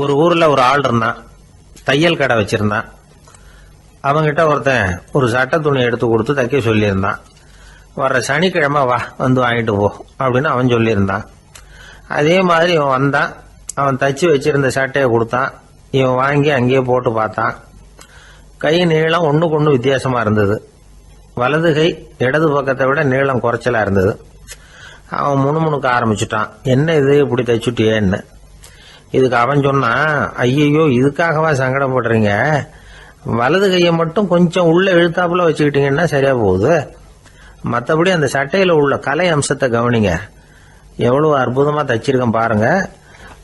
ஒரு ஊர்ல ஒரு ஆள் இருந்தான். தையல் கடை வச்சிருந்தான். அவங்கிட்ட ஒருத்தன் ஒரு சட்டை துணி எடுத்து கொடுத்து தைக்க சொல்லியிருந்தான். வர்ற சனிக்கிழமை வா வந்து வாங்கிட்டு போ அப்படின்னு அவன் சொல்லியிருந்தான். அதே மாதிரி இவன் வந்தான். அவன் தச்சு வச்சிருந்த சட்டையை கொடுத்தான். இவன் வாங்கி அங்கேயே போட்டு பார்த்தான். கை நீளம் ஒன்றுக்கு ஒன்று வித்தியாசமா இருந்தது. வலது கை இடது பக்கத்தை விட நீளம் குறைச்சலா இருந்தது. அவன் முணுமுணுக்க ஆரம்பிச்சுட்டான். என்ன இது இப்படி தைச்சுட்டியேன்னு. இதுக்கு அவன் சொன்னான், ஐயோ இதுக்காகவா சங்கடப்படுறீங்க, வலது கையை மட்டும் கொஞ்சம் உள்ள இழுத்தாப்புல வச்சுக்கிட்டீங்கன்னா சரியா போகுது. மற்றபடி அந்த சட்டையில உள்ள கலை அம்சத்தை கவனிங்க. எவ்வளவு அற்புதமா தைச்சிருக்கேன் பாருங்க.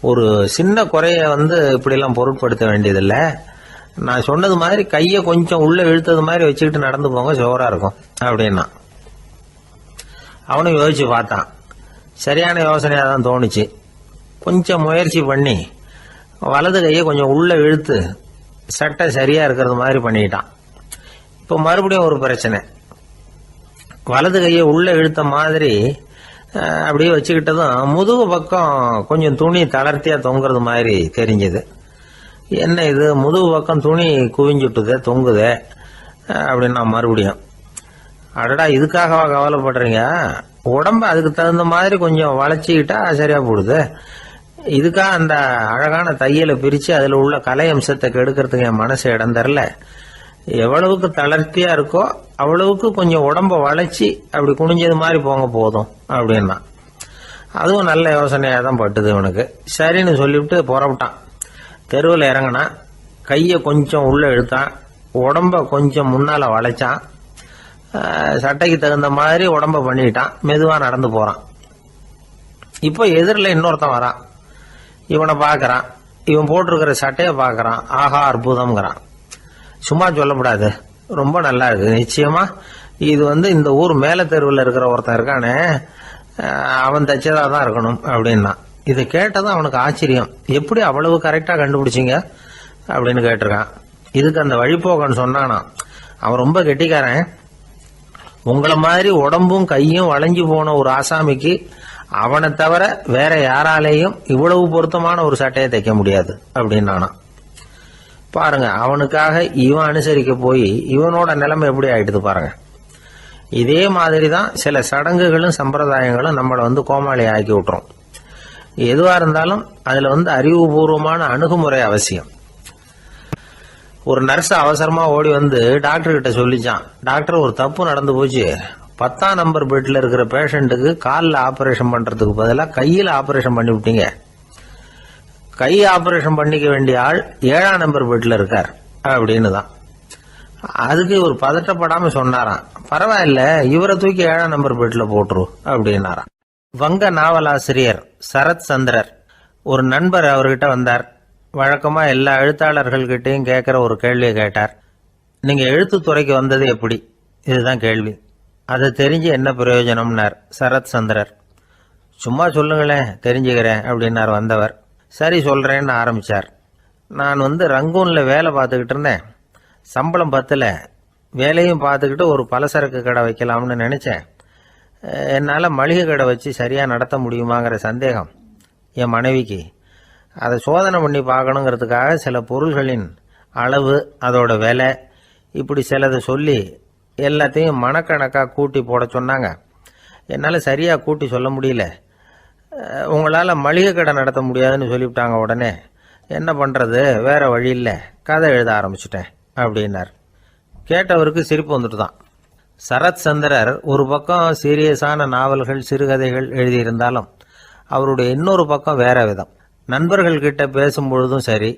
ஒரு சின்ன குறைய இப்படிலாம் பொருட்படுத்த வேண்டியதில்லை. நான் சொன்னது மாதிரி கையை கொஞ்சம் உள்ள இழுத்தது மாதிரி வச்சுக்கிட்டு நடந்து போங்க, ஜோரா இருக்கும் அப்படின்னா. அவனும் யோசிச்சு பார்த்தான். சரியான யோசனையா தான் தோணுச்சு. கொஞ்சம் முயற்சி பண்ணி வலது கையை கொஞ்சம் உள்ள இழுத்து சட்டை சரியா இருக்கிறது மாதிரி பண்ணிட்டான். இப்போ மறுபடியும் ஒரு பிரச்சனை. வலது கையை உள்ள இழுத்த மாதிரி அப்படியே வச்சுக்கிட்டதும் முதுகு பக்கம் கொஞ்சம் துணி தளர்த்தியா தொங்குறது மாதிரி தெரிஞ்சது. என்ன இது, முதுகு பக்கம் துணி குவிஞ்சுட்டுதே தொங்குதே அப்படின்னா மறுபடியும், அடடா இதுக்காகவா கவலைப்படுறீங்க, உடம்ப அதுக்கு தகுந்த மாதிரி கொஞ்சம் வளைச்சிக்கிட்டா சரியா போடுது. இதுக்காக அந்த அழகான தையலை பிரிச்சு அதுல உள்ள கலை அம்சத்தை கெடுக்கிறதுக்கு என் மனசு இடம் தரல. எவ்வளவுக்கு தளர்த்தியா இருக்கோ அவ்வளவுக்கு கொஞ்சம் உடம்ப வளைச்சி அப்படி குனிஞ்சது மாதிரி போங்க போதும் அப்படின்னா. அதுவும் நல்ல யோசனையா தான் பட்டுது இவனுக்கு. சரின்னு சொல்லிவிட்டு புறப்பட்டான். தெருவில் இறங்கினான். கையை கொஞ்சம் உள்ள இழுத்தான். உடம்ப கொஞ்சம் முன்னால வளைச்சான். சட்டைக்கு தகுந்த மாதிரி உடம்ப பண்ணிட்டான். மெதுவா நடந்து போறான். இப்போ எதிரில் இன்னொருத்தன் வரான். இவனை பார்க்கறான். இவன் போட்டிருக்கிற சட்டையை பார்க்கறான். ஆஹா அற்புதம்ங்கிறான். சும்மா சொல்லக்கூடாது, ரொம்ப நல்லா இருக்கு, நிச்சயமா இது இந்த ஊர் மேல தெருவில் இருக்கிற ஒருத்தன் இருக்கானே அவன் தைச்சதா தான் இருக்கணும் அப்படின்னா. இதை கேட்டதும் அவனுக்கு ஆச்சரியம். எப்படி அவ்வளவு கரெக்டா கண்டுபிடிச்சிங்க அப்படின்னு கேட்டிருக்கான். இதுக்கு அந்த வழிபோக்கன்னு சொன்னானா, அவன் ரொம்ப கெட்டிக்காரன். உங்களை மாதிரி உடம்பும் கையும் வளைஞ்சு போன ஒரு ஆசாமிக்கு அவனை தவிர வேற யாராலேயும் இவ்வளவு பொருத்தமான ஒரு சட்டையை தைக்க முடியாது அப்படின்னானா. பாருங்க, அவனுக்காக இவன் அனுசரிக்க போய் இவனோட நிலைமை எப்படி ஆயிடுது பாருங்க. இதே மாதிரி தான் சில சடங்குகளும் சம்பிரதாயங்களும் நம்மளை கோமாளி ஆக்கி விட்டுரும். எதுவா இருந்தாலும் அதுல அறிவுபூர்வமான அணுகுமுறை அவசியம். ஒரு நர்ஸ் அவசரமா ஓடி டாக்டர் கிட்ட சொல்லிச்சான், டாக்டர் ஒரு தப்பு நடந்து போச்சு, 10ஆம் நம்பர் பெட்ல இருக்கிற பேஷண்ட்டுக்கு காலில் ஆபரேஷன் பண்றதுக்கு பதிலாக கையில் ஆபரேஷன் பண்ணி விட்டீங்க. கை ஆபரேஷன் பண்ணிக்க வேண்டிய ஆள் 7ஆம் நம்பர் பெட்ல இருக்கார் அப்படின்னு தான். அதுக்கு ஒரு பதட்டப்படாம சொன்னாராம், பரவாயில்ல இவரை தூக்கி 7ஆம் நம்பர் பெட்ல போட்டுரு அப்படின்னாராம். வங்க நாவலாசிரியர் சரத் சந்திரர் ஒரு நண்பர் அவர்கிட்ட வந்தார். வழக்கமா எல்லா எழுத்தாளர்கள்கிட்டையும் கேட்கிற ஒரு கேள்வியை கேட்டார். நீங்க எழுத்துத்துறைக்கு வந்தது எப்படி, இதுதான் கேள்வி. அதை தெரிஞ்சு என்ன பிரயோஜனம்னார் சரத் சந்திரர். சும்மா சொல்லுங்களேன் தெரிஞ்சுக்கிறேன் அப்படின்னார் வந்தவர். சரி சொல்றேன்னு ஆரம்பிச்சார். நான் ரங்கூன்ல வேலை பார்த்துக்கிட்டு இருந்தேன். சம்பளம் பத்தல. வேலையும் பார்த்துக்கிட்டு ஒரு பலசரக்கு கடை வைக்கலாம்னு நினைச்சேன். என்னால் மளிகை கடை வச்சு சரியா நடத்த முடியுமாங்கிற சந்தேகம் என் மனைவிக்கு. அதை சோதனை பண்ணி பார்க்கணுங்கிறதுக்காக சில பொருள்களின் அளவு, அதோட விலை, இப்படி சிலதை சொல்லி எல்லாத்தையும் மனக்கணக்காக கூட்டி போட சொன்னாங்க. என்னால் சரியாக கூட்டி சொல்ல முடியல. உங்களால் மளிகை கடை நடத்த முடியாதுன்னு சொல்லிவிட்டாங்க. உடனே என்ன பண்ணுறது, வேற வழி இல்லை, கதை எழுத ஆரம்பிச்சிட்டேன் அப்படின்னார். கேட்டவருக்கு சிரிப்பு வந்துட்டு தான். சரத் சந்திரர் ஒரு பக்கம் சீரியஸான நாவல்கள் சிறுகதைகள் எழுதியிருந்தாலும் அவருடைய இன்னொரு பக்கம் வேற விதம். நண்பர்கள் கிட்ட பேசும்பொழுதும் சரி,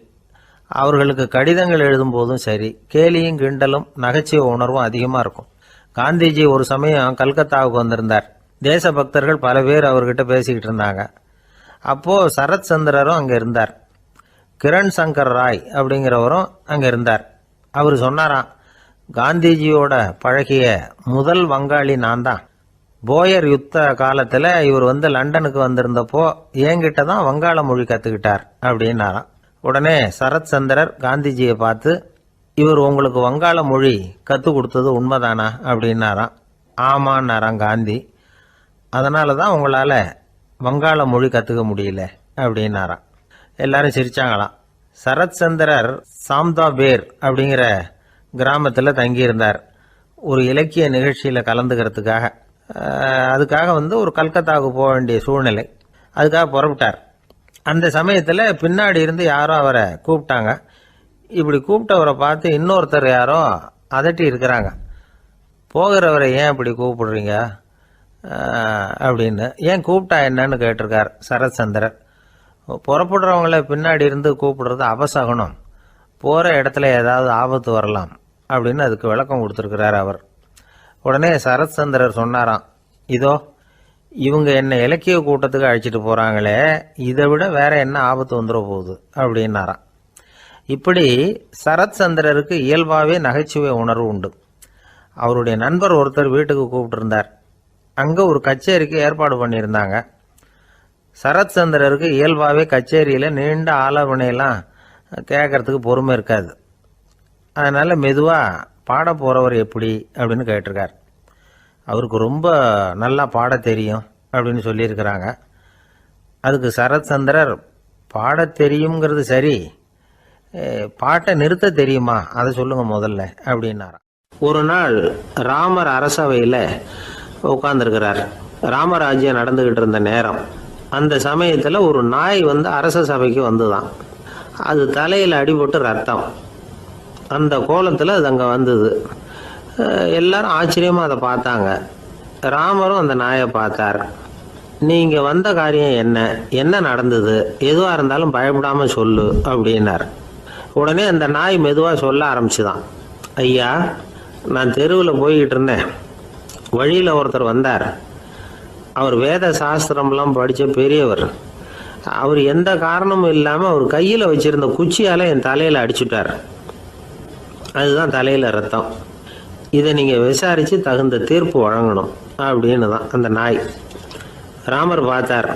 அவர்களுக்கு கடிதங்கள் எழுதும் போதும் சரி, கேலியும் கிண்டலும் நகைச்சுவை உணர்வும் அதிகமா இருக்கும். காந்திஜி ஒரு சமயம் கல்கத்தாவுக்கு வந்திருந்தார். தேசபக்தர்கள் பல பேர் அவர்கிட்ட பேசிக்கிட்டு இருந்தாங்க. அப்போ சரத் சந்திரரும் அங்க இருந்தார். கிரண் சங்கர் ராய் அப்படிங்கிறவரும் அங்க இருந்தார். அவர் சொன்னாராம், காந்திஜியோட பழகிய முதல் வங்காளி நான் தான். போயர் யுத்த காலத்துல இவர் லண்டனுக்கு வந்திருந்தப்போ என்கிட்ட தான் வங்காள மொழி கத்துக்கிட்டார் அப்படின்னாராம். உடனே சரத் சந்திரர் காந்திஜியை பார்த்து, இவர் உங்களுக்கு வங்காள மொழி கத்து கொடுத்தது உண்மைதானா அப்படின்னாராம். ஆமான்னாராம் காந்தி. அதனாலதான் உங்களால வங்காள மொழி கத்துக்க முடியல அப்படின்னாராம். எல்லாரும் சிரிச்சாங்களாம். சரத் சந்திரர் சாம்தாபேர் அப்படிங்கிற கிராமத்தில் தங்கியிருந்தார். ஒரு இலக்கிய நிகழ்ச்சியில் கலந்துக்கிறதுக்காக. அதுக்காக ஒரு கல்கத்தாவுக்கு போக வேண்டிய சூழ்நிலை. அதுக்காக புறப்பட்டார். அந்த சமயத்தில் பின்னாடி இருந்து யாரோ அவரை கூப்பிட்டாங்க. இப்படி கூப்பிட்டவரை பார்த்து இன்னொருத்தர் யாரோ அதட்டி இருக்கிறாங்க. போகிறவரை ஏன் இப்படி கூப்பிடுறீங்க அப்படின்னு. ஏன் கூப்பிட்டா என்னன்னு கேட்டிருக்கார் சரத் சந்திரர். புறப்படுறவங்கள பின்னாடி இருந்து கூப்பிடுறது அபசகனம், போகிற இடத்துல ஏதாவது ஆபத்து வரலாம் அப்படின்னு அதுக்கு விளக்கம் கொடுத்துருக்கிறார் அவர். உடனே சரத் சந்திரர் சொன்னாராம், இதோ இவங்க என்ன இலக்கிய கூட்டத்துக்கு அழைச்சிட்டு போகிறாங்களே, இதை விட வேற என்ன ஆபத்து வந்துட போகுது அப்படின்னாராம். இப்படி சரத் சந்திரருக்கு இயல்பாகவே நகைச்சுவை உணர்வு உண்டு. அவருடைய நண்பர் ஒருத்தர் வீட்டுக்கு கூப்பிட்டுருந்தார். அங்கே ஒரு கச்சேரிக்கு ஏற்பாடு பண்ணியிருந்தாங்க. சரத் சந்திரருக்கு இயல்பாகவே கச்சேரியில் நீண்ட ஆலோசனையெல்லாம் கேட்கறதுக்கு பொறுமை இருக்காது. அதனால் மெதுவாக பாட போகிறவர் எப்படி அப்படின்னு கேட்டிருக்கார். அவருக்கு ரொம்ப நல்லா பாட தெரியும் அப்படின்னு சொல்லியிருக்கிறாங்க. அதுக்கு சரத் சந்திரர், பாட தெரியுங்கிறது சரி, பாட்டை நிறுத்த தெரியுமா அதை சொல்லுங்க முதல்ல அப்படின்னாராம். ஒரு நாள் ராமர் அரசவையில் உட்கார்ந்துருக்கிறார். ராமராஜ்யம் நடந்துகிட்டு இருந்த நேரம். அந்த சமயத்தில் ஒரு நாய் அரச சபைக்கு வந்துதான். அது தலையில் அடிபட்டு ரத்தம். அந்த கோலத்தில் அது அங்கே வந்தது. எல்லாரும் ஆச்சரியமாக அதை பார்த்தாங்க. ராமரும் அந்த நாயை பார்த்தார். நீங்கள் வந்த காரியம் என்ன, என்ன நடந்தது, எதுவாக இருந்தாலும் பயப்படாமல் சொல்லு அப்படின்னார். உடனே அந்த நாய் மெதுவாக சொல்ல ஆரம்பிச்சுதான். ஐயா, நான் தெருவில் போய்கிட்டு இருந்தேன். வழியில் ஒருத்தர் வந்தார். அவர் வேத சாஸ்திரம்லாம் படித்த பெரியவர். அவர் எந்த காரணமும் இல்லாமல் அவர் கையில் வச்சிருந்த குச்சியால் என் தலையில் அடிச்சுட்டார். அதுதான் தலையில் ரத்தம். இதை நீங்கள் விசாரித்து தகுந்த தீர்ப்பு வழங்கணும் அப்படின்னு தான் அந்த நாய். ராமர் பார்த்தார்.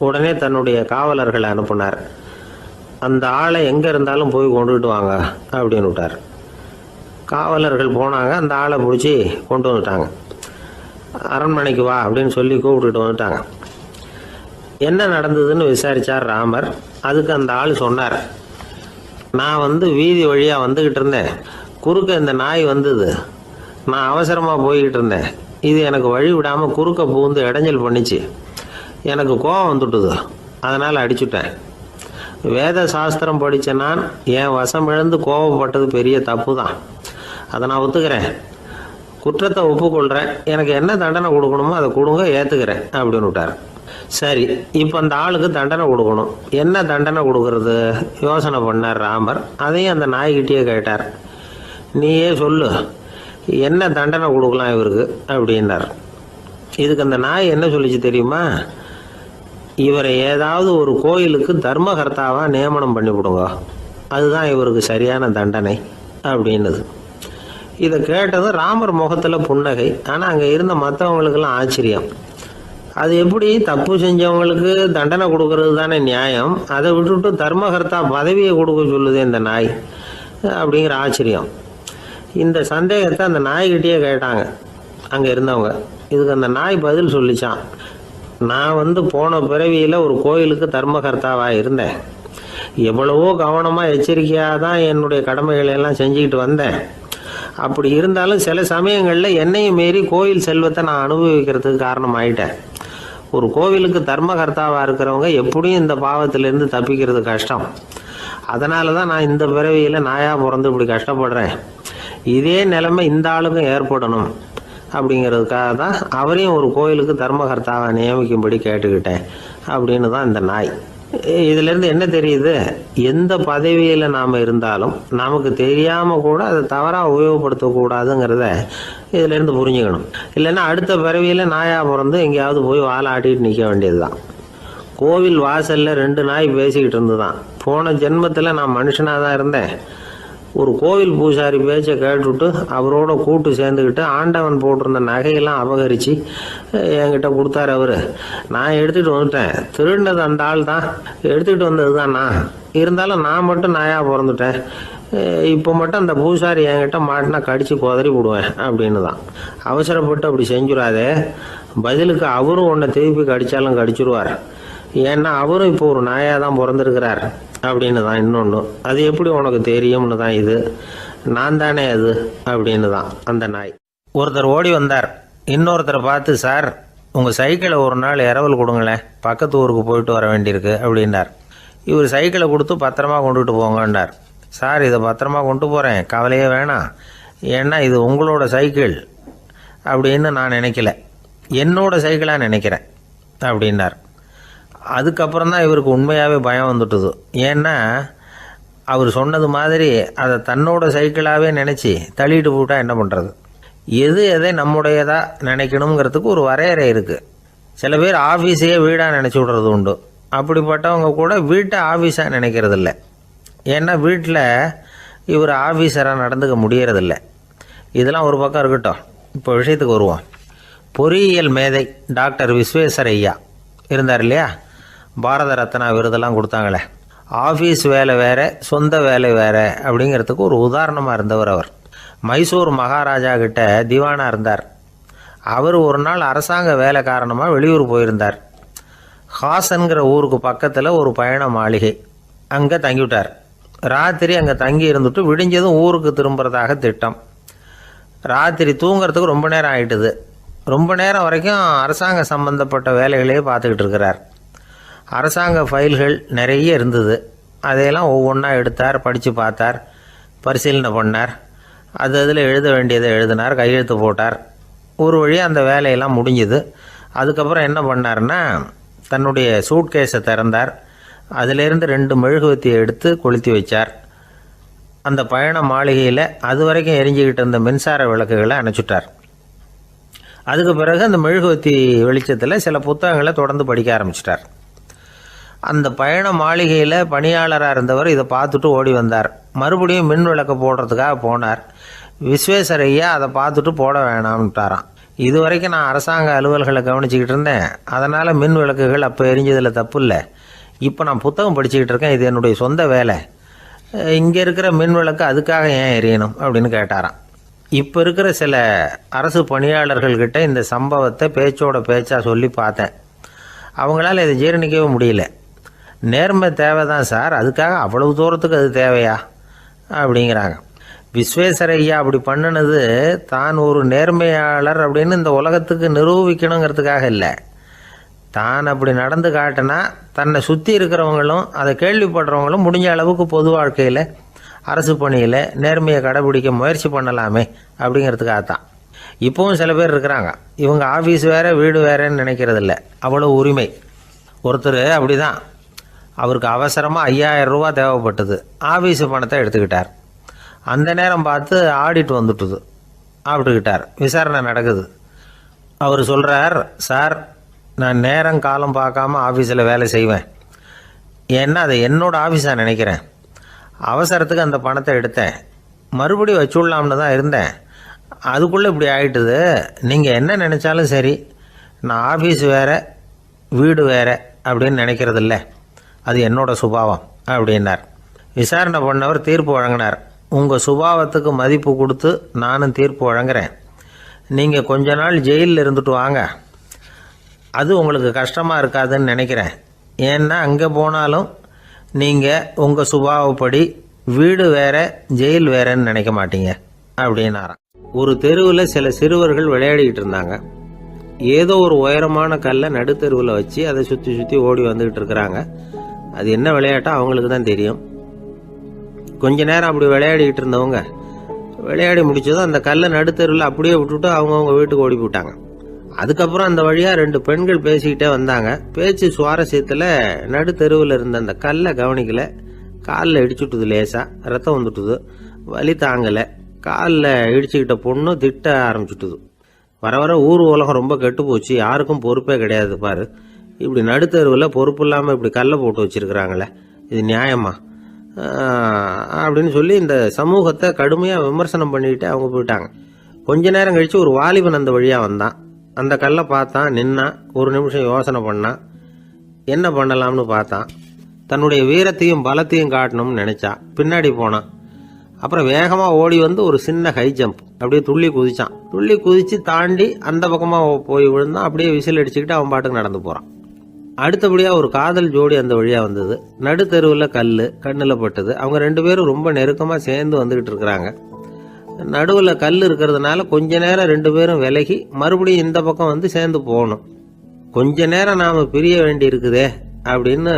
உடனே தன்னுடைய காவலர்களை அனுப்புனார். அந்த ஆளை எங்கே இருந்தாலும் போய் கொண்டுகிட்டு வாங்க அப்படின்னு விட்டார். காவலர்கள் போனாங்க. அந்த ஆளை பிடிச்சி கொண்டு வந்துட்டாங்க. அரண்மனைக்கு வா அப்படின்னு சொல்லி கூப்பிட்டுட்டு வந்துட்டாங்க. என்ன நடந்ததுன்னு விசாரித்தார் ராமர். அதுக்கு அந்த ஆள் சொன்னார், நான் வீதி வழியாக வந்துக்கிட்டு இருந்தேன். குறுக்க இந்த நாய் வந்தது. நான் அவசரமாக போய்கிட்டு இருந்தேன். இது எனக்கு வழி விடாமல் குறுக்க பூந்து இடைஞ்சல் பண்ணிச்சு. எனக்கு கோபம் வந்துட்டுது. அதனால் அடிச்சுட்டேன். வேத சாஸ்திரம் படித்த நான் என் வசம் இழந்து கோபப்பட்டது பெரிய தப்பு தான். அதை நான் ஒத்துக்கிறேன். குற்றத்தை ஒப்புக்கொள்கிறேன். எனக்கு என்ன தண்டனை கொடுக்கணுமோ அதை கொடுங்க, ஏற்றுக்கிறேன் அப்படின்னு விட்டார். சரி, இப்போ அந்த ஆளுக்கு தண்டனை கொடுக்கணும். என்ன தண்டனை கொடுக்கறது யோசனை பண்ணார் ராமர். அதையும் அந்த நாய்கிட்டே கேட்டார். நீயே சொல்லு, என்ன தண்டனை கொடுக்கலாம் இவருக்கு அப்படின்னார். இதுக்கு அந்த நாய் என்ன சொல்லிச்சு தெரியுமா? இவரை ஏதாவது ஒரு கோயிலுக்கு தர்மகர்த்தாவாக நியமனம் பண்ணிவிடுங்க, அதுதான் இவருக்கு சரியான தண்டனை அப்படின்னுது. இதை கேட்டதும் ராமர் முகத்தில் புன்னகை. ஆனால் அங்கே இருந்த மற்றவங்களுக்கெல்லாம் ஆச்சரியம். அது எப்படி, தப்பு செஞ்சவங்களுக்கு தண்டனை கொடுக்கறது தானே நியாயம், அதை விட்டுட்டு தர்மகர்த்தா பதவியை கொடுக்க சொல்லுது இந்த நாய் அப்படிங்கிற ஆச்சரியம். இந்த சந்தேகத்தை அந்த நாய்கிட்டே கேட்டாங்க அங்கே இருந்தவங்க. இதுக்கு அந்த நாய் பதில் சொல்லிச்சான். நான் போன பிறவியில் ஒரு கோயிலுக்கு தர்மகர்த்தாவாக இருந்தேன். எவ்வளவோ கவனமாக எச்சரிக்கையாக தான் என்னுடைய கடமைகளை எல்லாம் செஞ்சுக்கிட்டு வந்தேன். அப்படி இருந்தாலும் சில சமயங்களில் என்னையும் மீறி கோயில் செல்வத்தை நான் அனுபவிக்கிறதுக்கு காரணம் ஆயிட்டேன். ஒரு கோவிலுக்கு தர்மகர்த்தாவாக இருக்கிறவங்க எப்படியும் இந்த பாவத்திலேருந்து தப்பிக்கிறது கஷ்டம். அதனால தான் நான் இந்த பிறவியில் நாயாக பிறந்து இப்படி கஷ்டப்படுறேன். இதே நிலைமை இந்த ஆளுக்கும் ஏற்படணும் அப்படிங்கிறதுக்காக தான் அவரையும் ஒரு கோயிலுக்கு தர்மகர்த்தாவை நியமிக்கும்படி கேட்டுக்கிட்டேன் அப்படின்னு தான் இந்த நாய். இதிலேருந்து என்ன தெரியுது? எந்த பதவியில் நாம் இருந்தாலும் நமக்கு தெரியாமல் கூட அதை தவறாக உபயோகப்படுத்தக்கூடாதுங்கிறத இதிலேருந்து புரிஞ்சுக்கணும். இல்லைன்னா அடுத்த பிறவியில் நாயாக பிறந்து எங்கேயாவது போய் வாழை ஆட்டிட்டு நிற்க வேண்டியது தான். கோவில் வாசலில் 2 நாய் பேசிக்கிட்டு இருந்துதான். போன ஜென்மத்தில் நான் மனுஷனாக தான் இருந்தேன். ஒரு கோவில் பூசாரி பேச்சை கேட்டுவிட்டு அவரோட கூட்டு சேர்ந்துக்கிட்டு ஆண்டவன் போட்டிருந்த நகையெல்லாம் அபகரித்து என்கிட்ட கொடுத்தாரு அவர். நான் எடுத்துகிட்டு வந்துட்டேன். திருடினது அந்த ஆள் தான், எடுத்துக்கிட்டு வந்தது தான் நான். இருந்தாலும் நான் மட்டும் நாயாக பிறந்துட்டேன். இப்போ மட்டும் அந்த பூசாரி என்கிட்ட மாட்டினா கடித்து குதறி விடுவேன் அப்படின்னு தான். அவசரப்பட்டு அப்படி செஞ்சுடாதே. பதிலுக்கு அவரும் உன்னை திருப்பி கடித்தாலும் கடிச்சிருவார். ஏன்னா அவரும் இப்போ ஒரு நாயாக தான் பிறந்திருக்கிறார் அப்படின்னு தான் இன்னொன்று. அது எப்படி உனக்கு தெரியும்னு தான் இது. நான் தானே அது அப்படின்னு தான் அந்த நாய். ஒருத்தர் ஓடி வந்தார், இன்னொருத்தரை பார்த்து, சார் உங்கள் சைக்கிளை ஒரு நாள் இரவல் கொடுங்களேன், பக்கத்து ஊருக்கு போயிட்டு வர வேண்டியிருக்கு அப்படின்னார். இவர் சைக்கிளை கொடுத்து பத்திரமா கொண்டுட்டு போங்கன்னார். சார் இதை பத்திரமா கொண்டு போகிறேன், கவலையே வேணாம், ஏன்னா இது உங்களோட சைக்கிள் அப்படின்னு நான் நினைக்கல, என்னோட சைக்கிளாக நினைக்கிறேன் அப்படின்னார். அதுக்கப்புறம் தான் இவருக்கு உண்மையாகவே பயம் வந்துட்டுது. ஏன்னா அவர் சொன்னது மாதிரி அதை தன்னோட சைக்கிளாகவே நினச்சி தள்ளிட்டு போட்டால் என்ன பண்ணுறது. எது எதை நம்முடையதாக நினைக்கணுங்கிறதுக்கு ஒரு வரையறை இருக்குது. சில பேர் ஆஃபீஸையே வீடாக நினச்சி விடுறது உண்டு. அப்படிப்பட்டவங்க கூட வீட்டை ஆஃபீஸாக நினைக்கிறது இல்லை. ஏன்னா வீட்டில் இவர் ஆஃபீஸராக நடந்துக்க முடியறதில்ல. இதெல்லாம் ஒரு பக்கம் இருக்கட்டும், இப்போ விஷயத்துக்கு வருவோம். பொறியியல் மேதை டாக்டர் விஸ்வேஸ்வரய்யா இருந்தார் இல்லையா, பாரத ரத்னா விருதெல்லாம் கொடுத்தாங்களே. ஆஃபீஸ் வேலை வேறு, சொந்த வேலை வேறு அப்படிங்கிறதுக்கு ஒரு உதாரணமாக இருந்தவர் அவர். மைசூர் மகாராஜா கிட்ட திவானாக இருந்தார். அவர் ஒரு நாள் அரசாங்க வேலை காரணமாக வெளியூர் போயிருந்தார். ஹாசன்கிற ஊருக்கு பக்கத்தில் ஒரு பயண மாளிகை, அங்கே தங்கிவிட்டார். ராத்திரி அங்கே தங்கி இருந்துட்டு விடிஞ்சதும் ஊருக்கு திரும்புறதாக திட்டம். ராத்திரி தூங்கிறதுக்கு ரொம்ப நேரம் ஆகிட்டுது. ரொம்ப நேரம் வரைக்கும் அரசாங்க சம்பந்தப்பட்ட வேலைகளையே பார்த்துக்கிட்டு இருக்கிறார். அரசாங்க ஃபைல்கள் நிறைய இருந்தது. அதையெல்லாம் ஒவ்வொன்றா எடுத்தார், படித்து பார்த்தார், பரிசீலனை பண்ணார். அதில் எழுத வேண்டியதை எழுதினார், கையெழுத்து போட்டார். ஒரு வழியாக அந்த வேலையெல்லாம் முடிஞ்சுது. அதுக்கப்புறம் என்ன பண்ணார்னா, தன்னுடைய சூட்கேஸை திறந்தார். அதிலேருந்து 2 மெழுகுவத்தியை எடுத்து கொளுத்தி வச்சார். அந்த பயண மாளிகையில் அது வரைக்கும் எரிஞ்சிக்கிட்டு இருந்த மின்சார விளக்குகளை அணைச்சுட்டார். அதுக்கு பிறகு அந்த மெழுகுவத்தி வெளிச்சத்தில் சில புத்தகங்களை தொடர்ந்து படிக்க ஆரம்பிச்சிட்டார். அந்த பயண மாளிகையில் பணியாளராக இருந்தவர் இதை பார்த்துட்டு ஓடி வந்தார். மறுபடியும் மின் விளக்கு போடுறதுக்காக போனார். விஸ்வேஸ்வரய்யா அதை பார்த்துட்டு போட வேணாம்ட்டாராம். இது வரைக்கும் நான் அரசாங்க அலுவல்களை கவனிச்சிக்கிட்டு இருந்தேன், அதனால் மின் விளக்குகள் அப்போ எரிஞ்சதில் தப்பு இல்லை. இப்போ நான் புத்தகம் படிச்சுக்கிட்டு இருக்கேன், இது என்னுடைய சொந்த வேலை. இங்கே இருக்கிற மின் விளக்கு அதுக்காக ஏன் எரியணும் அப்படின்னு கேட்டாராம். இப்போ இருக்கிற சில அரசு பணியாளர்கள்கிட்ட இந்த சம்பவத்தை பேச்சோட பேச்சாக சொல்லி பார்த்தேன். அவங்களால இதை ஜீரணிக்கவே முடியல. நேர்மை தேவை தான் சார், அதுக்காக அவ்வளவு தூரத்துக்கு அது தேவையா அப்படிங்கிறாங்க. விஸ்வேஸ்வரய்யா அப்படி பண்ணினது தான் ஒரு நேர்மையாளர் அப்படின்னு இந்த உலகத்துக்கு நிரூபிக்கணுங்கிறதுக்காக இல்லை. தான் அப்படி நடந்து காட்டினா தன்னை சுற்றி இருக்கிறவங்களும் அதை கேள்விப்படுறவங்களும் முடிஞ்ச அளவுக்கு பொது வாழ்க்கையில், அரசு பணியில் நேர்மையை கடைபிடிக்க முயற்சி பண்ணலாமே அப்படிங்கிறதுக்காகத்தான். இப்போவும் சில பேர் இருக்கிறாங்க, இவங்க ஆஃபீஸ் வேறு வீடு வேறேன்னு நினைக்கிறதில்ல, அவ்வளோ உரிமை. ஒருத்தர் அப்படி தான், அவருக்கு அவசரமாக 5000 ரூபா தேவைப்பட்டது. ஆஃபீஸு பணத்தை எடுத்துக்கிட்டார். அந்த நேரம் பார்த்து ஆடிட் வந்துட்டுது. ஆப்பிட்டுக்கிட்டார். விசாரணை நடக்குது. அவர் சொல்கிறார், சார் நான் நேரம் காலம் பார்க்காம ஆஃபீஸில் வேலை செய்வேன், ஏன்னா அதை என்னோடய ஆஃபீஸாக நினைக்கிறேன். அவசரத்துக்கு அந்த பணத்தை எடுத்தேன், மறுபடியும் வச்சுடலாம்னு தான் இருந்தேன், அதுக்குள்ளே இப்படி ஆகிட்டுது. நீங்கள் என்ன நினச்சாலும் சரி, நான் ஆஃபீஸ் வேறு வீடு வேறு அப்படின்னு நினைக்கிறதில்ல, அது என்னோடய சுபாவம் அப்படின்னார். விசாரணை பண்ணவர் தீர்ப்பு வழங்கினார். உங்கள் சுபாவத்துக்கு மதிப்பு கொடுத்து நானும் தீர்ப்பு வழங்குறேன். நீங்கள் கொஞ்ச நாள் ஜெயிலில் இருந்துட்டு வாங்க, அது உங்களுக்கு கஷ்டமாக இருக்காதுன்னு நினைக்கிறேன். ஏன்னா அங்கே போனாலும் நீங்கள் உங்கள் சுபாவப்படி வீடு வேற ஜெயில் வேறன்னு நினைக்க மாட்டீங்க அப்படின்னாராம். ஒரு தெருவில் சில சிறுவர்கள் விளையாடிக்கிட்டு இருந்தாங்க. ஏதோ ஒரு உயரமான கல்லை நடுத்தெருவில் வச்சு அதை சுற்றி சுற்றி ஓடி வந்துக்கிட்டு இருக்கிறாங்க. அது என்ன விளையாட்டோ அவங்களுக்கு தான் தெரியும். கொஞ்ச நேரம் அப்படி விளையாடிக்கிட்டு இருந்தவங்க விளையாடி முடிச்சதும் அந்த கல்லை நடுத்தெருவில் அப்படியே விட்டுட்டு அவங்கவுங்க வீட்டுக்கு ஓடி போட்டாங்க. அதுக்கப்புறம் அந்த வழியாக 2 பெண்கள் பேசிக்கிட்டே வந்தாங்க. பேச்சு சுவாரஸ்யத்தில் நடுத்தெருவில் இருந்த அந்த கல்லை கவனிக்கலை. காலில் இடிச்சுட்டுது, லேசாக ரத்தம் வந்துட்டுது, வலி தாங்கலை. காலில் இடிச்சுக்கிட்ட பொண்ணு திட்ட ஆரம்பிச்சுட்டுது. வர வர ஊர் உலகம் ரொம்ப கெட்டு போச்சு, யாருக்கும் பொறுப்பே கிடையாது பாரு, இப்படி நடுத்தெருவில் பொறுப்பு இல்லாமல் இப்படி கல்லை போட்டு வச்சுருக்கிறாங்களே, இது நியாயமா அப்படின்னு சொல்லி இந்த சமூகத்தை கடுமையாக விமர்சனம் பண்ணிக்கிட்டு அவங்க போயிட்டாங்க. கொஞ்ச நேரம் கழித்து ஒரு வாலிபன் அந்த வழியாக வந்தான். அந்த கல்லை பார்த்தான், நின்னான், ஒரு நிமிஷம் யோசனை பண்ணான், என்ன பண்ணலாம்னு பார்த்தான். தன்னுடைய வீரத்தையும் பலத்தையும் காட்டணும்னு நினச்சான். பின்னாடி போனான். அப்புறம் வேகமாக ஓடி வந்து ஒரு சின்ன ஹை ஜம்ப் அப்படியே துள்ளி குதிச்சான். துள்ளி குதித்து தாண்டி அந்த பக்கமாக போய் விழுந்தான். அப்படியே விசில் அடிச்சுக்கிட்டு அவன் பாட்டுக்கு நடந்து போகிறான். அடுத்தபடியாக ஒரு காதல் ஜோடி அந்த வழியாக வந்தது. நடுத்தெருவில் கண்ணில் பட்டது. அவங்க 2 பேரும் ரொம்ப நெருக்கமாக சேர்ந்து வந்துக்கிட்டு இருக்கிறாங்க. நடுவில் கல் இருக்கிறதுனால கொஞ்ச நேரம் 2 பேரும் விலகி மறுபடியும் இந்த பக்கம் வந்து சேர்ந்து போகணும். கொஞ்ச நேரம் நாம் பிரிய வேண்டி இருக்குதே அப்படின்னு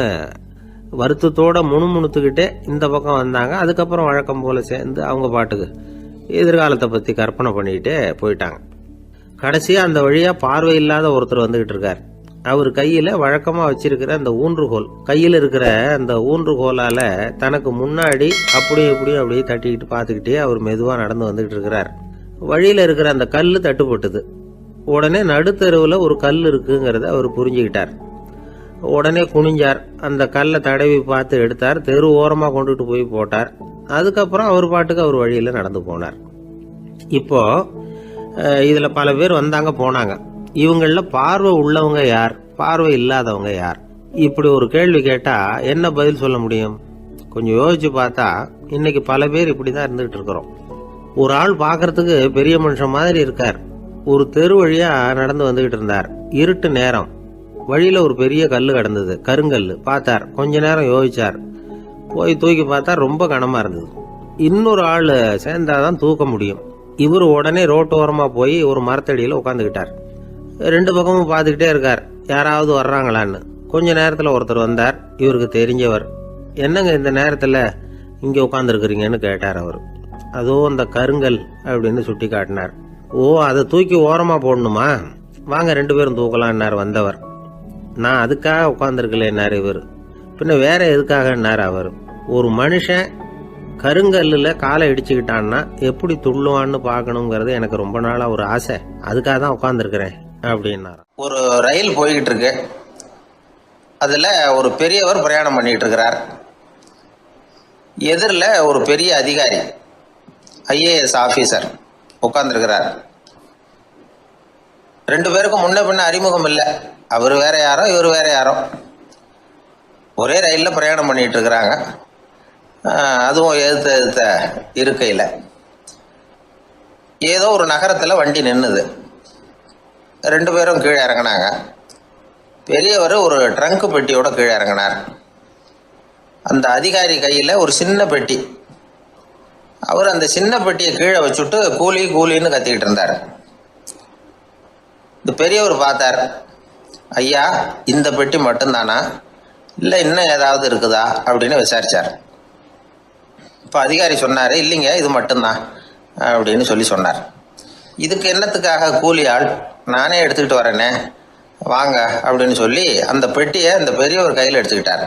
வருத்தத்தோட முணுமுணுத்துக்கிட்டே இந்த பக்கம் வந்தாங்க. அதுக்கப்புறம் வழக்கம் போல சேர்ந்து அவங்க பாட்டுக்கு எதிர்காலத்தை பற்றி கற்பனை பண்ணிக்கிட்டே போயிட்டாங்க. கடைசியாக அந்த வழியாக பார்வை இல்லாத ஒருத்தர் வந்துக்கிட்டு இருக்கார். அவர் கையில் வழக்கமாக வச்சிருக்கிற அந்த ஊன்றுகோல், கையில் இருக்கிற அந்த ஊன்றுகோலால் தனக்கு முன்னாடி அப்படியே தட்டிக்கிட்டு பார்த்துக்கிட்டே அவர் மெதுவாக நடந்து வந்துக்கிட்டு இருக்கிறார். வழியில் இருக்கிற அந்த கல் தட்டுப்பட்டுது. உடனே நடுத்தெருவில் ஒரு கல் இருக்குங்கிறத அவர் புரிஞ்சுக்கிட்டார். உடனே குனிஞ்சார். அந்த கல்லை தடவி பார்த்து எடுத்தார். தெரு ஓரமாக கொண்டுட்டு போய் போட்டார். அதுக்கப்புறம் அவர் பாட்டுக்கு அவர் வழியில் நடந்து போனார். இப்போ இதில் பல பேர் வந்தாங்க போனாங்க. இவங்களில் பார்வை உள்ளவங்க யார், பார்வை இல்லாதவங்க யார்? இப்படி ஒரு கேள்வி கேட்டால் என்ன பதில் சொல்ல முடியும்? கொஞ்சம் யோசிச்சு பார்த்தா இன்னைக்கு பல பேர் இப்படி தான் இருந்துகிட்டு இருக்கிறோம். ஒரு ஆள் பார்க்கறதுக்கு பெரிய மனுஷன் மாதிரி இருக்கார். ஒரு தெரு வழியாக நடந்து வந்துகிட்டு இருந்தார். இருட்டு நேரம். வழியில் ஒரு பெரிய கல் கிடந்தது, கருங்கல். பார்த்தார். கொஞ்ச நேரம் யோசிச்சார். போய் தூக்கி பார்த்தா ரொம்ப கனமாக இருந்தது. இன்னொரு ஆள் சேர்ந்தாதான் தூக்க முடியும். இவர் உடனே ரோட்டோரமாக போய் ஒரு மரத்தடியில் உட்காந்துக்கிட்டார். 2 பக்கமும் பார்த்துக்கிட்டே இருக்கார், யாராவது வர்றாங்களான்னு. கொஞ்ச நேரத்தில் ஒருத்தர் வந்தார். இவருக்கு தெரிஞ்சவர். என்னங்க இந்த நேரத்தில் இங்கே உட்காந்துருக்குறீங்கன்னு கேட்டார் அவர். அதோ அந்த கருங்கல் அப்படின்னு சுட்டி காட்டினார். ஓ, அதை தூக்கி ஓரமாக போடணுமா? வாங்க 2 பேரும் தூக்கலான்னார் வந்தவர். நான் அதுக்காக உட்காந்துருக்கலன்னார் இவர். பின்ன வேற எதுக்காகன்னார் அவர். ஒரு மனுஷன் கருங்கல்லில் காலை இடிச்சுக்கிட்டான்னா எப்படி துள்ளுவான்னு பார்க்கணுங்கிறது எனக்கு ரொம்ப நாளாக ஒரு ஆசை. அதுக்காக தான் உட்காந்துருக்கிறேன் அப்படின்னார். ஒரு ரயில் போய்கிட்டு இருக்கு. அதில் ஒரு பெரியவர் பிரயாணம் பண்ணிட்டு இருக்கிறார். எதிரில் ஒரு பெரிய அதிகாரி, ஐஏஎஸ் ஆஃபீஸர் உட்காந்துருக்கிறார். 2 பேருக்கும் முன்ன பின்ன அறிமுகம் இல்லை. அவர் வேற யாரோ, இவர் வேற யாரோ. ஒரே ரயிலில் பிரயாணம் பண்ணிட்டு இருக்கிறாங்க. அதுவும் எதிர்த்த இருக்கையில். ஏதோ ஒரு நகரத்தில் வண்டி நின்றுது. 2 பேரும் கீழே இறங்கினாங்க. பெரியவர் ஒரு ட்ரங்க் பெட்டியோட கீழே இறங்கினார். அந்த அதிகாரி கையில் ஒரு சின்ன பெட்டி. அவர் அந்த சின்ன பெட்டியை கீழே வச்சுட்டு கூலி கூலின்னு கத்திக்கிட்டு இருந்தார். இந்த பெரியவர் பார்த்தார். ஐயா, இந்த பெட்டி மட்டும்தானா, இல்லை இன்னும் ஏதாவது இருக்குதா அப்படின்னு விசாரிச்சார். இப்போ அதிகாரி சொன்னார், இல்லைங்க இது மட்டும்தான் அப்படின்னு சொன்னார். இதுக்கு என்னத்துக்காக கூலி ஆள், நானே எடுத்துக்கிட்டு வரேனே, வாங்க அப்படின்னு சொல்லி அந்த பெட்டியை அந்த பெரியவர் கையில் எடுத்துக்கிட்டார்.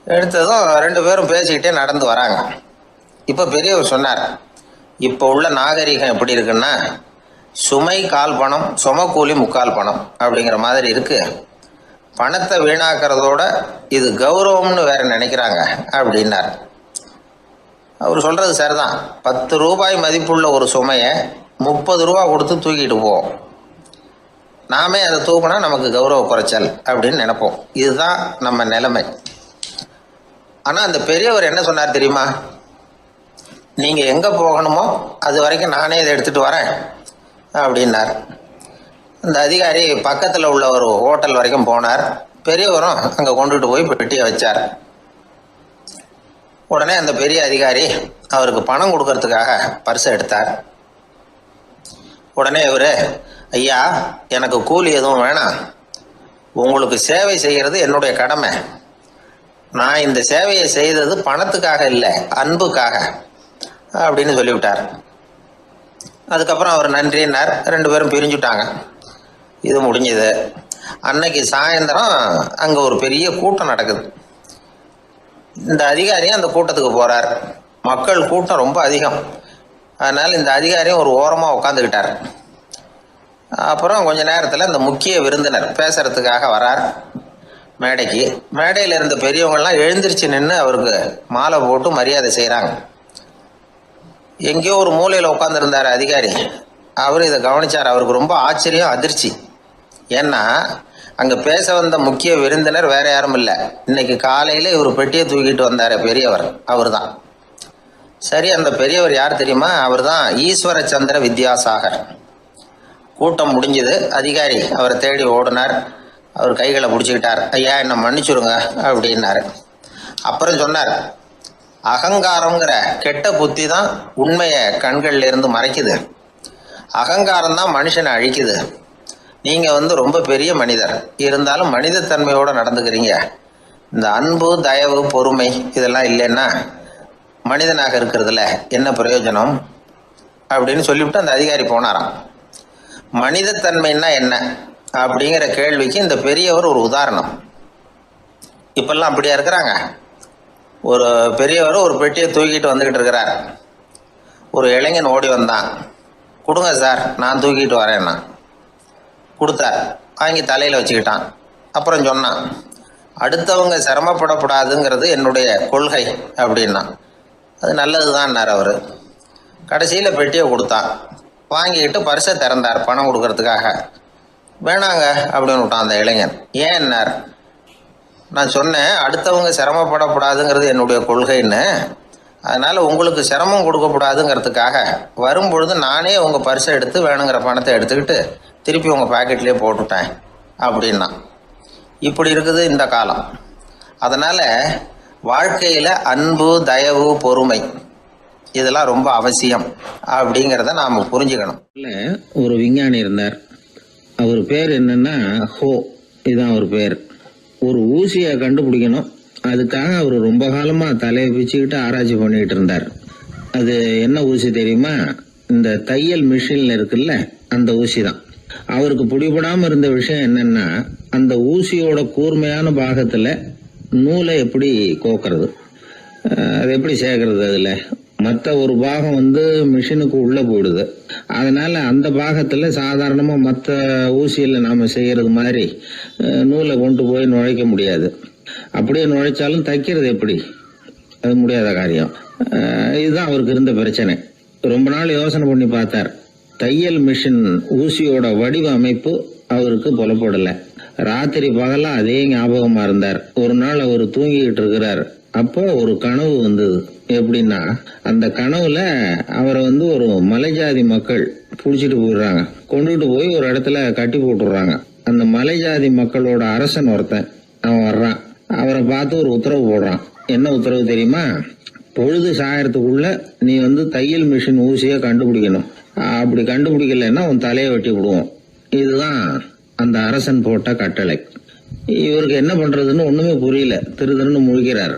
எடுத்ததும் 2 பேரும் பேசிக்கிட்டே நடந்து வராங்க. இப்போ பெரியவர் சொன்னார், இப்போ உள்ள நாகரிகம் எப்படி இருக்குன்னா, சுமை கால் பணம், சுமக்கூலி முக்கால் பணம் அப்படிங்கிற மாதிரி இருக்கு. பணத்தை வீணாக்கிறதோட இது கௌரவம்னு வேற நினைக்கிறாங்க அப்படின்னார். அவர் சொல்றது சரிதான். 10 ரூபாய் மதிப்புள்ள ஒரு சுமையை 30 ரூபா கொடுத்து தூக்கிட்டு போவோம். நாமே அதை தூக்கினா நமக்கு கௌரவ குறைச்சல் அப்படின்னு நினைப்போம். இதுதான் நம்ம நிலைமை. ஆனால் அந்த பெரியவர் என்ன சொன்னார் தெரியுமா? நீங்கள் எங்கே போகணுமோ அது வரைக்கும் நானே இதை எடுத்துகிட்டு வரேன் அப்படின்னார். அந்த அதிகாரி பக்கத்தில் உள்ள ஒரு ஹோட்டல் வரைக்கும் போனார். பெரியவரும் அங்கே கொண்டுட்டு போய் பெட்டியை வச்சார். உடனே அந்த பெரிய அதிகாரி அவருக்கு பணம் கொடுக்கறதுக்காக பர்ஸை எடுத்தார். உடனே இவர், ஐயா எனக்கு கூலி எதுவும் வேணாம், உங்களுக்கு சேவை செய்கிறது என்னுடைய கடமை. நான் இந்த சேவையை செய்தது பணத்துக்காக இல்லை, அன்புக்காக அப்படின்னு சொல்லிவிட்டார். அதுக்கப்புறம் அவர் நன்றினார். 2 பேரும் பிரிஞ்சுட்டாங்க. இது முடிஞ்சது. அன்னைக்கு சாயந்தரம் அங்கே ஒரு பெரிய கூட்டம் நடக்குது. இந்த அதிகாரியும் அந்த கூட்டத்துக்கு போகிறார். மக்கள் கூட்டம் ரொம்ப அதிகம். அதனால் இந்த அதிகாரியும் ஒரு ஓரமாக உட்காந்துக்கிட்டார். அப்புறம் கொஞ்ச நேரத்தில் இந்த முக்கிய விருந்தினர் பேசுறதுக்காக வரார் மேடைக்கு. மேடையில் இருந்த பெரியவங்கள்லாம் எழுந்திரிச்சு நின்று அவருக்கு மாலை போட்டு மரியாதை செய்கிறாங்க. எங்கேயோ ஒரு மூலையில் உட்காந்துருந்தார் அதிகாரி. அவர் இதை கவனித்தார். அவருக்கு ரொம்ப ஆச்சரியம், அதிர்ச்சி. ஏன்னா அங்கே பேச வந்த முக்கிய விருந்தினர் வேற யாரும் இல்லை. இன்னைக்கு காலையில் இவர் பெட்டியை தூக்கிட்டு வந்தார் பெரியவர், அவர் தான். சரி, அந்த பெரியவர் யார் தெரியுமா? அவர் தான் ஈஸ்வர சந்திர வித்யாசாகர். கூட்டம் முடிஞ்சது. அதிகாரி அவரை தேடி ஓடினார். அவர் கைகளை பிடிச்சிக்கிட்டார். ஐயா என்னை மன்னிச்சுருங்க அப்படின்னாரு. அப்புறம் சொன்னார், அகங்காரங்கிற கெட்ட புத்தி தான் உண்மையை கண்கள்ல இருந்து மறைக்குது. அகங்காரம் தான் மனுஷனை அழிக்குது. நீங்கள் ரொம்ப பெரிய மனிதர், இருந்தாலும் மனிதத்தன்மையோடு நடந்துக்கிறீங்க. இந்த அன்பு, தயவு, பொறுமை இதெல்லாம் இல்லைன்னா மனிதனாக இருக்கிறதுல என்ன பிரயோஜனம் அப்படின்னு சொல்லிவிட்டு அந்த அதிகாரி போனாராம். மனிதத்தன்மைன்னா என்ன அப்படிங்கிற கேள்விக்கு இந்த பெரியவர் ஒரு உதாரணம். இப்பெல்லாம் அப்படியா இருக்கிறாங்க? ஒரு பெரியவர் ஒரு பெட்டியை தூக்கிட்டு வந்துக்கிட்டு இருக்கிறார். ஒரு இளைஞன் ஓடி வந்தான். கொடுங்க சார், நான் தூக்கிட்டு வரேன்னா. கொடுத்தார். வாங்கி தலையில் வச்சுக்கிட்டான். அப்புறம் சொன்னான், அடுத்தவங்க சிரமப்படக்கூடாதுங்கிறது என்னுடைய கொள்கை அப்படின்னா. அது நல்லது தான்னார் அவர். கடைசியில் பெட்டியை கொடுத்தான். வாங்கிக்கிட்டு பர்ஸை திறந்தார் பணம் கொடுக்கறதுக்காக. வேணாங்க அப்படின்னு விட்டான் அந்த இளைஞன். ஏன்னார், நான் சொன்னேன் அடுத்தவங்க சிரமப்படக்கூடாதுங்கிறது என்னுடைய கொள்கைன்னு. அதனால் உங்களுக்கு சிரமம் கொடுக்கக்கூடாதுங்கிறதுக்காக வரும்பொழுது நானே உங்கள் பர்ஸை எடுத்து வேணுங்கிற பணத்தை எடுத்துக்கிட்டு திருப்பி உங்கள் பாக்கெட்லேயே போட்டுட்டேன் அப்படின்னா. இப்படி இருக்குது இந்த காலம். அதனால் வாழ்க்கையில் அன்பு, தயவு, பொறுமை இதெல்லாம் ரொம்ப அவசியம் அப்படிங்கிறத நாம் புரிஞ்சுக்கணும். ஒரு விஞ்ஞானி இருந்தார். அவர் பேர் என்னன்னா ஹோ, இதுதான் அவர் பேர். ஒரு ஊசியை கண்டுபிடிக்கணும், அதுக்காக அவர் ரொம்ப காலமா தலையை பிச்சுக்கிட்டு ஆராய்ச்சி பண்ணிட்டு இருந்தார். அது என்ன ஊசி தெரியுமா? இந்த தையல் மிஷின்ல இருக்குல்ல, அந்த ஊசி தான். அவருக்கு பிடிபடாம இருந்த விஷயம் என்னன்னா, அந்த ஊசியோட கூர்மையான பாகத்துல நூலை எப்படி கோக்கிறது, அது எப்படி சேர்க்கறது. அதுல மற்ற ஒரு பாகம் மிஷினுக்கு உள்ள போயிடுது. அதனால அந்த பாகத்துல சாதாரணமா மற்ற ஊசியில நாம செய்யறது மாதிரி நூலை கொண்டு போய் நுழைக்க முடியாது. அப்படியே நுழைச்சாலும் தைக்கிறது எப்படி, அது முடியாத காரியம். இதுதான் அவருக்கு இருந்த பிரச்சனை. ரொம்ப நாள் யோசனை பண்ணி பார்த்தார். தையல் மிஷின் ஊசியோட வடிவ அமைப்பு அவருக்கு புலப்படல. ராத்திரி பகலா அதே ஞாபகமா இருந்தார். ஒரு நாள் அவர் தூங்கிக்கிட்டு இருக்கிறார். அப்போ ஒரு கனவு வந்தது. எப்படின்னா, அந்த கனவுல அவரை ஒரு மலைஜாதி மக்கள் புடிச்சிட்டு போயிடுறாங்க. கொண்டுட்டு போய் ஒரு இடத்துல கட்டி போட்டுடுறாங்க. அந்த மலைஜாதி மக்களோட அரசன் ஒருத்தன் அவன் வர்றான். அவரை பார்த்து ஒரு உத்தரவு போடுறான். என்ன உத்தரவு தெரியுமா? பொழுது சாயறதுக்குள்ள நீ தையல் மிஷின் ஊசியை கண்டுபிடிக்கணும். அப்படி கண்டுபிடிக்கலன்னா உன் தலையை வெட்டி விடுவோம். இதுதான் அந்த அரசன் போட்ட கட்டளை. இவருக்கு என்ன பண்றதுன்னு ஒண்ணுமே புரியல. திருன்னு முழிக்கிறார்.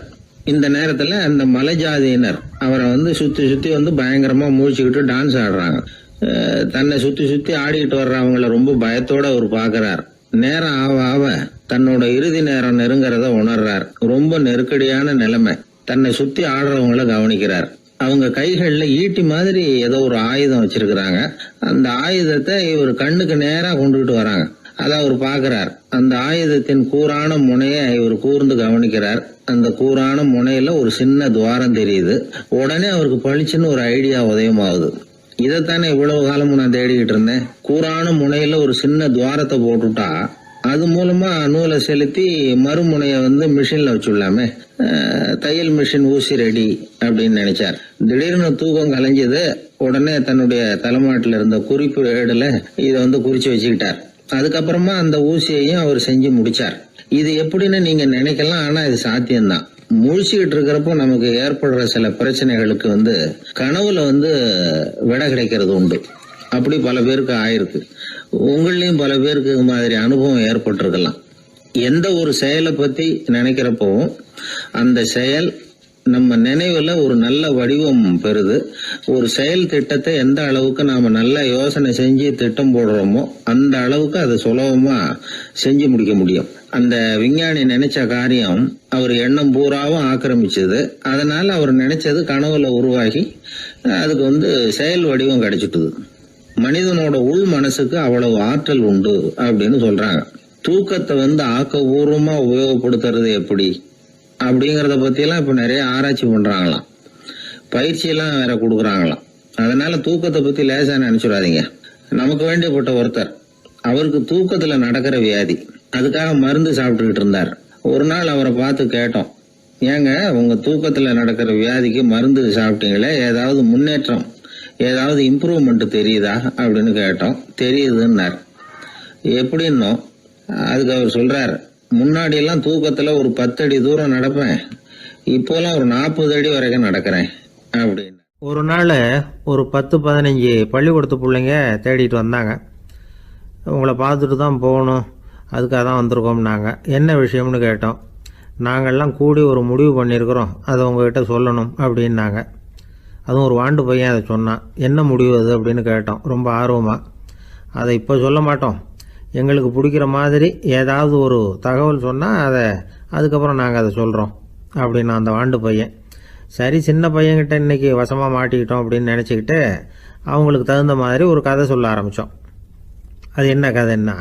இந்த நேரத்துல அந்த மலை ஜாதியினர் அவரை சுத்தி சுத்தி பயங்கரமா முழிச்சுக்கிட்டு டான்ஸ் ஆடுறாங்க. தன்னை சுத்தி சுத்தி ஆடிக்கிட்டு வர்றவங்களை ரொம்ப பயத்தோட அவர் பாக்குறார். நேரம் ஆவ ஆவ தன்னோட இறுதி நேரம் நெருங்கிறத உணர்றார். ரொம்ப நெருக்கடியான நிலைமை. தன்னை சுத்தி ஆடுறவங்கள கவனிக்கிறார். அவங்க கைகள்ல ஈட்டி மாதிரி ஏதோ ஒரு ஆயுதம் வச்சிருக்கிறாங்க. அந்த ஆயுதத்தை இவர் கண்ணுக்கு நேரா கொண்டுகிட்டு வராங்க. அதை அவர் பாக்குறார். அந்த ஆயுதத்தின் கூரான முனையை இவர் கூர்ந்து கவனிக்கிறார். அந்த கூரான முனையில ஒரு சின்ன துவாரம் தெரியுது. உடனே அவருக்கு பளிச்சுன்னு ஒரு ஐடியா உதயமாகுது. இதைத்தானே இவ்வளவு காலமும் நான் தேடிக்கிட்டு இருந்தேன். கூரான முனையில ஒரு சின்ன துவாரத்தை போட்டுட்டா அது மூலமா நூலை செலுத்தி மறுமுனைய மிஷின்ல வச்சுடலாமே. தையல் மிஷின் ஊசி ரெடி அப்படின்னு நினைச்சார். திடீர்னு தூக்கம் கலைஞ்சது. உடனே தன்னுடைய தலைமாட்டில் இருந்த குறிப்பு ஏடுல இதை குறிச்சு வச்சுக்கிட்டார். அதுக்கப்புறமா அந்த ஊசியையும் அவர் செஞ்சு முடிச்சார். இது எப்படின்னு நீங்க நினைக்கலாம், ஆனா இது சாத்தியம்தான். முழிச்சுக்கிட்டு இருக்கிறப்போ நமக்கு ஏற்படுற சில பிரச்சனைகளுக்கு கனவுல விடை கிடைக்கிறது உண்டு. அப்படி பல பேருக்கு ஆயிருக்கு. உங்களையும் பல பேருக்கு இது மாதிரி அனுபவம் ஏற்பட்டிருக்கலாம். எந்த ஒரு செயலை பத்தி நினைக்கிறப்பவும் அந்த செயல் நம்ம நினைவுல ஒரு நல்ல வடிவம் பெறுது. ஒரு செயல் திட்டத்தை எந்த அளவுக்கு நாம நல்ல யோசனை செஞ்சு திட்டம் போடுறோமோ அந்த அளவுக்கு அதை சுலபமா செஞ்சு முடிக்க முடியும். அந்த விஞ்ஞானி நினைச்ச காரியம் அவர் எண்ணம் பூராவும் ஆக்கிரமிச்சது. அதனால அவர் நினைச்சது கனவுல உருவாகி அதுக்கு செயல் வடிவம் கிடைச்சிட்டுது. மனிதனோட உள் மனசுக்கு அவ்வளவு ஆற்றல் உண்டு அப்படின்னு சொல்றாங்க. தூக்கத்தை ஆக்கபூர்வமா உபயோகப்படுத்துறது எப்படி அப்படிங்கறத பத்தி எல்லாம் இப்ப நிறைய ஆராய்ச்சி பண்றாங்களாம். பயிற்சி எல்லாம் வேற கொடுக்குறாங்களாம். அதனால தூக்கத்தை பத்தி லேசா நினைச்சுடாதீங்க. நமக்கு வேண்டியப்பட்ட ஒருத்தர், அவருக்கு தூக்கத்துல நடக்கிற வியாதி, அதுக்காக மருந்து சாப்பிட்டுக்கிட்டு இருந்தார். ஒரு நாள் அவரை பார்த்து கேட்டோம், ஏங்க உங்க தூக்கத்துல நடக்கிற வியாதிக்கு மருந்து சாப்பிட்டீங்களே, ஏதாவது முன்னேற்றம், ஏதாவது இம்ப்ரூவ்மெண்ட் தெரியுதா அப்படின்னு கேட்டோம். தெரியுதுன்னார். எப்படின்னோ, அதுக்கு அவர் சொல்றார், முன்னாடி எல்லாம் தூக்கத்துல ஒரு 10 அடி தூரம் நடப்பேன், இப்போலாம் ஒரு 40 அடி வரைக்கும் நடக்கிறேன் அப்படின்னு. ஒரு நாள் ஒரு 10-15 பள்ளிக்கூடத்து பிள்ளைங்க தேடிட்டு வந்தாங்க. உங்களை பார்த்துட்டு தான் போகணும், அதுக்காக தான் வந்திருக்கோம்னாங்க. என்ன விஷயம்னு கேட்டோம். நாங்கள்லாம் கூடி ஒரு முடிவு பண்ணியிருக்கிறோம், அதை உங்ககிட்ட சொல்லணும் அப்படின்னாங்க. அதுவும் ஒரு வாண்டு பையன் அதை சொன்னான். என்ன முடிவு அது அப்படின்னு கேட்டோம் ரொம்ப ஆர்வமாக. அதை இப்போ சொல்ல மாட்டோம், எங்களுக்கு பிடிக்கிற மாதிரி ஏதாவது ஒரு தகவல் சொன்னால் அதுக்கப்புறம் நாங்கள் அதை சொல்கிறோம் அப்படின்னா அந்த வாண்டு பையன். சரி, சின்ன பையன்கிட்ட இன்றைக்கி வசமாக மாட்டிக்கிட்டோம் அப்படின்னு நினச்சிக்கிட்டு அவங்களுக்கு தகுந்த மாதிரி ஒரு கதை சொல்ல ஆரம்பித்தோம். அது என்ன கதைன்னா,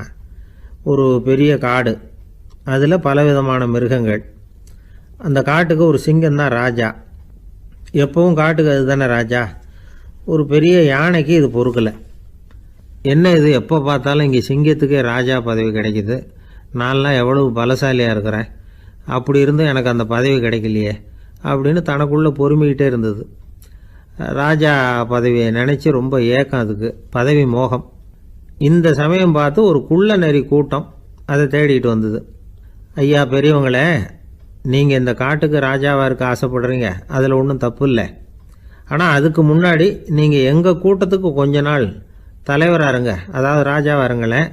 ஒரு பெரிய காடு, அதில் பலவிதமான மிருகங்கள். அந்த காட்டுக்கு ஒரு சிங்கம் தான் ராஜா. எப்பவும் காட்டுக்கு அது தானே ராஜா. ஒரு பெரிய யானைக்கு இது பொறுக்கலை. என்ன இது, எப்போ பார்த்தாலும் இங்கே சிங்கத்துக்கே ராஜா பதவி கிடைக்குது, நான்லாம் எவ்வளவு பலசாலியாக இருக்கிறேன், அப்படி இருந்தும் எனக்கு அந்த பதவி கிடைக்கலையே அப்படின்னு தனக்குள்ளே பொறுமிக்கிட்டே இருந்தது. ராஜா பதவியை நினச்சி ரொம்ப ஏக்கம், அதுக்கு பதவி மோகம். இந்த சமயம் பார்த்து ஒரு குள்ள நரி கூட்டம் அதை தேடிட்டு வந்தது. ஐயா பெரியவங்களே, நீங்கள் இந்த காட்டுக்கு ராஜாவாக இருக்க ஆசைப்படுறீங்க, அதில் ஒன்றும் தப்பு இல்லை. ஆனால் அதுக்கு முன்னாடி நீங்கள் எங்கள் கூட்டத்துக்கு கொஞ்ச நாள் தலைவராக இருங்க, அதாவது ராஜாவாக இருங்களேன்,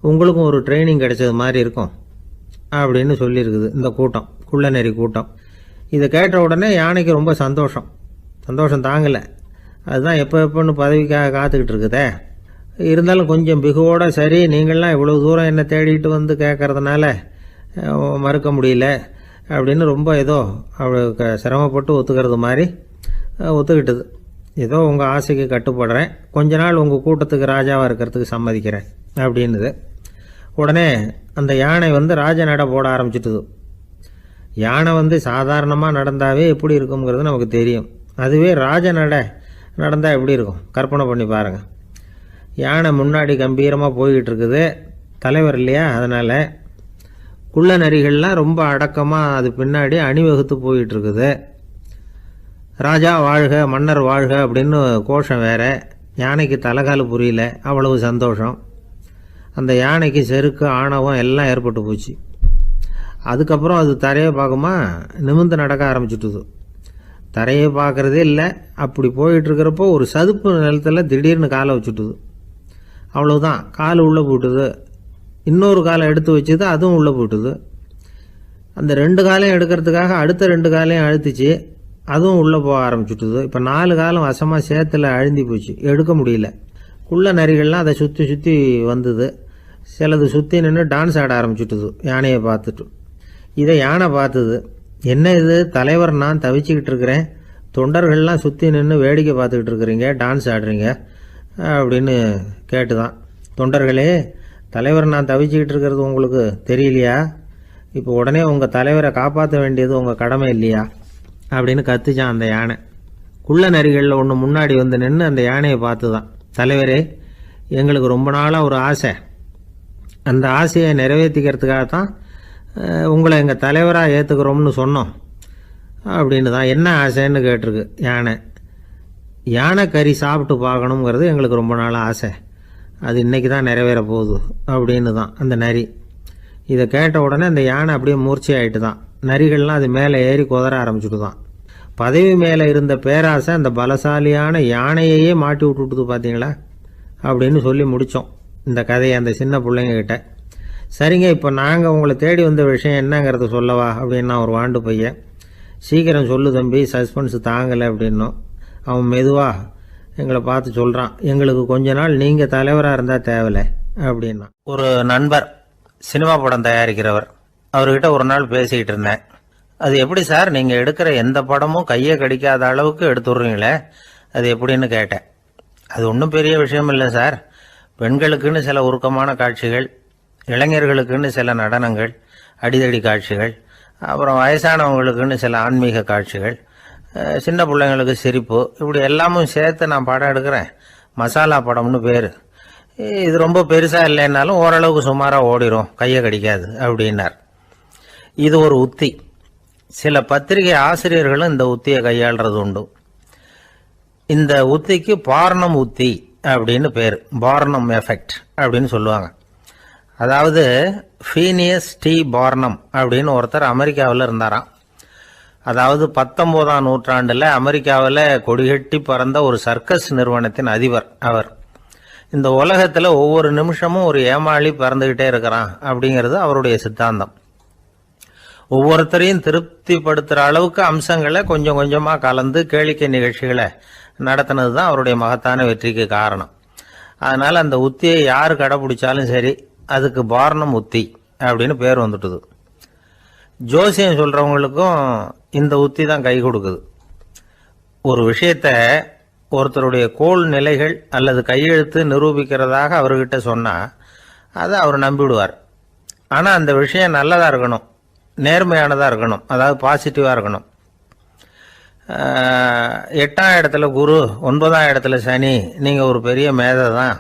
உங்களுக்கும் ஒரு ட்ரைனிங் கிடைச்சது மாதிரி இருக்கும் அப்படின்னு சொல்லியிருக்குது இந்த கூட்டம், குள்ள நரி கூட்டம். இதை கேட்ட உடனே யானைக்கு ரொம்ப சந்தோஷம் தாங்கலை. அதுதான் எப்போன்னு பதவிக்காக காத்துக்கிட்டு இருக்குதே. இருந்தாலும் கொஞ்சம் பிகுவோட, சரி நீங்கள்லாம் இவ்வளோ தூரம் என்னை தேடிட்டு வந்து கேட்கறதுனால மறுக்க முடியல அப்படின்னு ரொம்ப ஏதோ அவளுக்கு சிரமப்பட்டு ஒத்துக்கிறது மாதிரி ஒத்துக்கிட்டது. ஏதோ உங்கள் ஆசைக்கு கட்டுப்படுறேன், கொஞ்ச நாள் உங்கள் கூட்டத்துக்கு ராஜாவாக இருக்கிறதுக்கு சம்மதிக்கிறேன் அப்படின்னுது. உடனே அந்த யானை ராஜ நட போட ஆரம்பிச்சிட்டுது. யானை சாதாரணமாக நடந்தாவே எப்படி இருக்குங்கிறது நமக்கு தெரியும். அதுவே ராஜ நட நடந்தால் எப்படி இருக்கும் கற்பனை பண்ணி பாருங்கள். யானை முன்னாடி கம்பீரமாக போய்கிட்டு இருக்குது, தலைவர் இல்லையா, அதனால் குள்ள நரிகள்லாம் ரொம்ப அடக்கமாக அது பின்னாடி அணிவகுத்து போயிட்டு இருக்குது. ராஜா வாழ்க, மன்னர் வாழ்க அப்படின்னு கோஷம் வேற. யானைக்கு தலைகால் புரியல, அவ்வளவு சந்தோஷம். அந்த யானைக்கு செருக்கு, ஆணவம் எல்லாம் ஏற்பட்டு போச்சு. அதுக்கப்புறம் அது தரையை பார்க்குமா, நிமிர்ந்து நடக்க ஆரம்பிச்சுட்டுது. தரையை பார்க்குறதே இல்லை. அப்படி போயிட்டுருக்கிறப்போ ஒரு சதுப்பு நிலத்தில் திடீர்னு காலை வச்சுட்டுது. அவ்வளவுதான், கால் உள்ளே போட்டுது. இன்னொரு காலை எடுத்து வச்சுது, அதுவும் உள்ளே போட்டுது. அந்த 2 காலையும் எடுக்கிறதுக்காக அடுத்த 2 காலையும் அழுத்திச்சு, அதுவும் உள்ளே போக ஆரம்பிச்சுட்டுது. இப்போ 4 காலம் வசமாக சேத்துல அழுந்தி போச்சு, எடுக்க முடியல. குள்ள நரிகள்லாம் அதை சுற்றி சுற்றி வந்தது. சிலது சுற்றி நின்று டான்ஸ் ஆட ஆரம்பிச்சுட்டுது யானையை பார்த்துட்டு. இதை யானை பார்த்தது. என்ன இது, தலைவர் நான் தவிச்சிக்கிட்டு இருக்கிறேன், தொண்டர்கள்லாம் சுற்றி நின்று வேடிக்கை பார்த்துக்கிட்டு இருக்கிறீங்க, டான்ஸ் ஆடுறீங்க அப்படின்னு கேட்டுதான். தொண்டர்களே, தலைவர் நான் தவிச்சிக்கிட்டு இருக்கிறது உங்களுக்கு தெரியலையா? இப்போ உடனே உங்கள் தலைவரை காப்பாற்ற வேண்டியது உங்கள் கடமை இல்லையா அப்படின்னு கத்துச்சான் அந்த யானை. குள்ள நரிகளில் ஒன்று முன்னாடி நின்று அந்த யானையை பார்த்து தான், தலைவரே எங்களுக்கு ரொம்ப நாளாக ஒரு ஆசை, அந்த ஆசையை நிறைவேற்றிக்கிறதுக்காக தான் உங்களை எங்கள் தலைவராக ஏற்றுக்கிறோம்னு சொன்னோம் அப்படின்னு தான். என்ன ஆசைன்னு கேட்டிருக்கு யானை. யானை கறி சாப்பிட்டு பார்க்கணுங்கிறது எங்களுக்கு ரொம்ப நாள் ஆசை, அது இன்றைக்கி தான் நிறைவேற போகுது அப்படின்னு தான் அந்த நரி. இதை கேட்ட உடனே அந்த யானை அப்படியே மூர்ச்சி ஆகிட்டு தான். நரிகள்லாம் அது மேலே ஏறி குதற ஆரம்பிச்சுட்டு தான். பதவி மேலே இருந்த பேராசை அந்த பலசாலியான யானையையே மாட்டி விட்டுட்டுது பார்த்தீங்களா அப்படின்னு சொல்லி முடித்தோம் இந்த கதையை அந்த சின்ன பிள்ளைங்கக்கிட்ட. சரிங்க, இப்போ நாங்கள் உங்களை தேடி வந்த விஷயம் என்னங்கிறத சொல்லவா அப்படின்னா ஒரு வாண்டு பையன். சீக்கிரம் சொல்லு தம்பி, சஸ்பென்ஸ் தாங்கலை அப்படின்னோம். அவன் மெதுவாக எங்களை பார்த்து சொல்கிறான், எங்களுக்கு கொஞ்ச நாள் நீங்கள் தலைவராக இருந்தால் தேவலை அப்படின்னா. ஒரு நண்பர் சினிமா படம் தயாரிக்கிறவர், அவர்கிட்ட ஒரு நாள் பேசிக்கிட்டு இருந்தேன். அது எப்படி சார், நீங்கள் எடுக்கிற எந்த படமும் கையை கடிக்காத அளவுக்கு எடுத்துடுறீங்களே, அது எப்படின்னு கேட்டேன். அது ஒன்றும் பெரிய விஷயம் இல்லை சார், பெண்களுக்குன்னு சில உருக்கமான காட்சிகள், இளைஞர்களுக்குன்னு சில நடனங்கள், அடிதடி காட்சிகள், அப்புறம் வயசானவங்களுக்குன்னு சில ஆன்மீக காட்சிகள், சின்ன பிள்ளைங்களுக்கு சிரிப்பு, இப்படி எல்லாமும் சேர்த்து நான் படம் எடுக்கிறேன். மசாலா படம்னு பேர். இது ரொம்ப பெருசாக இல்லைன்னாலும் ஓரளவுக்கு சுமாராக ஓடிடும், கையை கடிக்காது அப்படின்னார். இது ஒரு உத்தி. சில பத்திரிகை ஆசிரியர்களும் இந்த உத்தியை கையாளுறது உண்டு. இந்த உத்திக்கு பார்னம் உத்தி அப்படின்னு பேர், பார்னம் எஃபெக்ட் அப்படின்னு சொல்லுவாங்க. அதாவது ஃபீனியஸ் டி பார்னம் அப்படின்னு ஒருத்தர் அமெரிக்காவில் இருந்தாராம். அதாவது 19ஆம் நூற்றாண்டில் அமெரிக்காவில் கொடிகட்டி பறந்த ஒரு சர்க்கஸ் நிறுவனத்தின் அதிபர் அவர். இந்த உலகத்தில் ஒவ்வொரு நிமிஷமும் ஒரு ஏமாளி பறந்துக்கிட்டே இருக்கிறான் அப்படிங்கிறது அவருடைய சித்தாந்தம். ஒவ்வொருத்தரையும் திருப்திப்படுத்துகிற அளவுக்கு அம்சங்களை கொஞ்சம் கொஞ்சமாக கலந்து கேளிக்கை நிகழ்ச்சிகளை நடத்தினது தான் அவருடைய மகத்தான வெற்றிக்கு காரணம். அதனால் அந்த உத்தியை யார் கடைப்பிடிச்சாலும் சரி, அதுக்கு பார்னம் உத்தி அப்படின்னு பேர் வந்துட்டுது. ஜோசியம் சொல்கிறவங்களுக்கும் இந்த உத்தி தான் கை கொடுக்குது. ஒரு விஷயத்த ஒருத்தருடைய கோள் நிலைகள் அல்லது கையெழுத்து நிரூபிக்கிறதாக அவர்கிட்ட சொன்னால் அதை அவர் நம்பிவிடுவார். ஆனால் அந்த விஷயம் நல்லதாக இருக்கணும், நேர்மையானதாக இருக்கணும், அதாவது பாசிட்டிவாக இருக்கணும். 8ஆம் இடத்துல குரு, 9ஆம் இடத்துல சனி, நீங்கள் ஒரு பெரிய மேதை தான்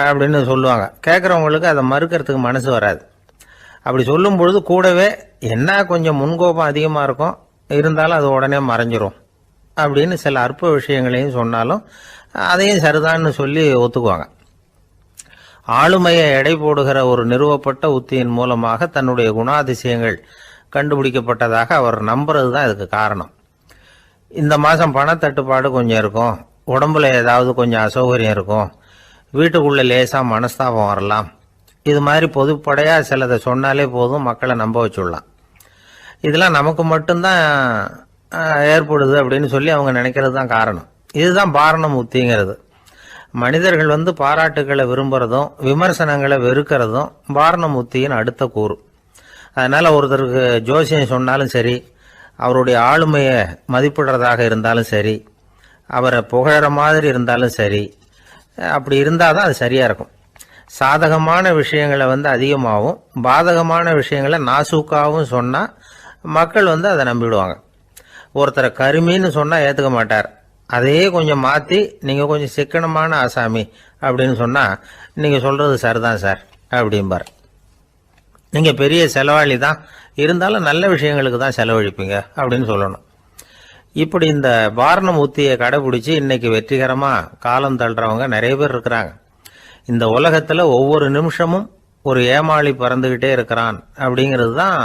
அப்படின்னு சொல்லுவாங்க. கேட்குறவங்களுக்கு அதை மறுக்கிறதுக்கு மனசு வராது. அப்படி சொல்லும் பொழுது கூடவே என்ன கொஞ்சம் முன்கோபம் அதிகமாக இருக்கும், இருந்தாலும் அது உடனே மறைஞ்சிரும் அப்படின்னு சில அற்ப விஷயங்களையும் சொன்னாலும் அதையும் சரிதான்னு சொல்லி ஒத்துக்குவாங்க. ஆளுமையை எடை போடுகிற ஒரு நிறுவப்பட்ட உத்தியின் மூலமாக தன்னுடைய குணாதிசயங்கள் கண்டுபிடிக்கப்பட்டதாக அவர் நம்புறது தான் இதுக்கு காரணம். இந்த மாதம் பணத்தட்டுப்பாடு கொஞ்சம் இருக்கும், உடம்புல ஏதாவது கொஞ்சம் அசௌகரியம் இருக்கும், வீட்டுக்குள்ளே லேசாக மனஸ்தாபம் வரலாம், இது மாதிரி பொதுப்படையாக சிலதை சொன்னாலே போதும், மக்களை நம்ப வச்சுடலாம். இதெல்லாம் நமக்கு மட்டும்தான் ஏற்படுது அப்படின்னு சொல்லி அவங்க நினைக்கிறது தான் காரணம். இதுதான் பார்னம் உத்திங்கிறது. மனிதர்கள் பாராட்டுக்களை விரும்புகிறதும் விமர்சனங்களை வெறுக்கிறதும் பார்னம் உத்தியின் அடுத்த கூறு. அதனால் ஒருத்தருக்கு ஜோசியம் சொன்னாலும் சரி, அவருடைய ஆளுமையை மதிப்பிடுறதாக இருந்தாலும் சரி, அவரை புகழற மாதிரி இருந்தாலும் சரி, அப்படி இருந்தால் தான் அது சரியாக இருக்கும். சாதகமான விஷயங்களை அதிகமாகவும் பாதகமான விஷயங்களை நாசூக்காகவும் சொன்னால் மக்கள் அதை நம்பிவிடுவாங்க. ஒருத்தரை கருமின்னு சொன்னால் ஏற்றுக்க மாட்டார். அதையே கொஞ்சம் மாற்றி நீங்கள் கொஞ்சம் சிக்கனமான ஆசாமி அப்படின்னு சொன்னால் நீங்கள் சொல்கிறது சரிதான் சார் அப்படிம்பார். நீங்கள் பெரிய செலவாளி தான், இருந்தாலும் நல்ல விஷயங்களுக்கு தான் செலவழிப்பீங்க அப்படின்னு சொல்லணும். இப்படி இந்த பார்னம் உத்தியை கடைபிடிச்சி இன்னைக்கு வெற்றிகரமாக காலம் தள்ளுறவங்க நிறைய பேர் இருக்கிறாங்க. இந்த உலகத்தில் ஒவ்வொரு நிமிஷமும் ஒரு ஏமாளி பறந்துக்கிட்டே இருக்கிறான் அப்படிங்கிறது தான்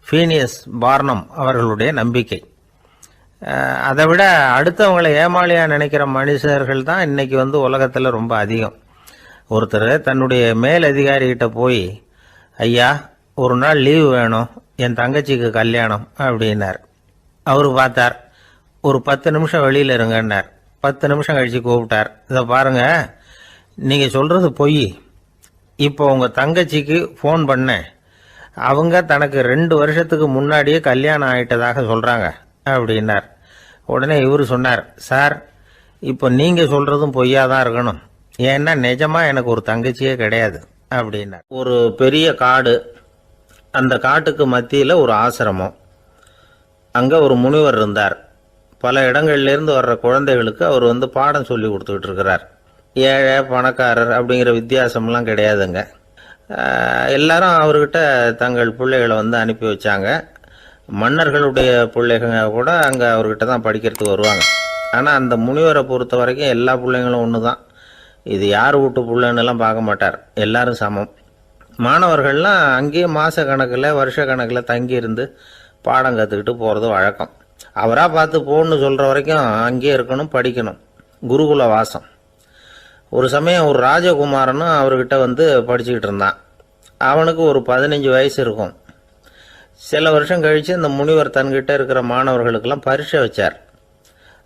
ஃபீனியஸ் பார்னம் அவர்களுடைய நம்பிக்கை. அதை விட அடுத்தவங்களை ஏமாளியாக நினைக்கிற மனுஷர்கள் தான் இன்னைக்கு உலகத்தில் ரொம்ப அதிகம். ஒருத்தர் தன்னுடைய மேலதிகாரிகிட்ட போய், ஐயா ஒரு நாள் லீவு வேணும், என் தங்கச்சிக்கு கல்யாணம் அப்படின்னார். அவரு பார்த்தார், ஒரு 10 நிமிஷம் வெளியில் இருங்கன்னார். 10 நிமிஷம் கழித்து கூப்பிட்டார், இதை பாருங்க, நீங்கள் சொல்கிறது பொய், இப்போ உங்கள் தங்கச்சிக்கு ஃபோன் பண்ணேன், அவங்க தனக்கு 2 வருஷத்துக்கு முன்னாடியே கல்யாணம் ஆகிட்டதாக சொல்கிறாங்க அப்படின்னார். உடனே இவர் சொன்னார், சார் இப்போ நீங்கள் சொல்கிறதும் பொய்யாதான் இருக்கணும், ஏன்னா நிஜமாக எனக்கு ஒரு தங்கச்சியே கிடையாது அப்படின்னார். ஒரு பெரிய காடு, அந்த காட்டுக்கு மத்தியில் ஒரு ஆசிரமம், அங்கே ஒரு முனிவர் இருந்தார். பல இடங்கள்லேருந்து வர்ற குழந்தைகளுக்கு அவர் பாடம் சொல்லி கொடுத்துக்கிட்டு இருக்கிறார். ஏழை பணக்காரர் அப்படிங்கிற வித்தியாசம்லாம் கிடையாதுங்க. எல்லாரும் அவர்கிட்ட தங்கள் பிள்ளைகளை அனுப்பி வச்சாங்க. மன்னர்களுடைய பிள்ளைங்க கூட அங்கே அவர்கிட்ட தான் படிக்கிறதுக்கு வருவாங்க. ஆனால் அந்த முனிவரை பொறுத்த வரைக்கும் எல்லா பிள்ளைங்களும் ஒன்று தான். இது யார் வீட்டு பிள்ளைன்னெல்லாம் பார்க்க மாட்டார், எல்லாரும் சமம். மாணவர்கள்லாம் அங்கேயே மாத கணக்கில் வருஷ கணக்கில் தங்கியிருந்து பாடம் கற்றுக்கிட்டு போகிறது வழக்கம். அவராக பார்த்து போன்னு சொல்கிற வரைக்கும் அங்கேயே இருக்கணும், படிக்கணும், குருகுல வாசம். ஒரு சமயம் ஒரு ராஜகுமாரனும் அவர்கிட்ட படிச்சுக்கிட்டு இருந்தான். அவனுக்கு ஒரு 15 வயசு இருக்கும். சில வருஷம் கழித்து இந்த முனிவர் தன்கிட்ட இருக்கிற மாணவர்களுக்கெல்லாம் பரீட்சை வச்சார்.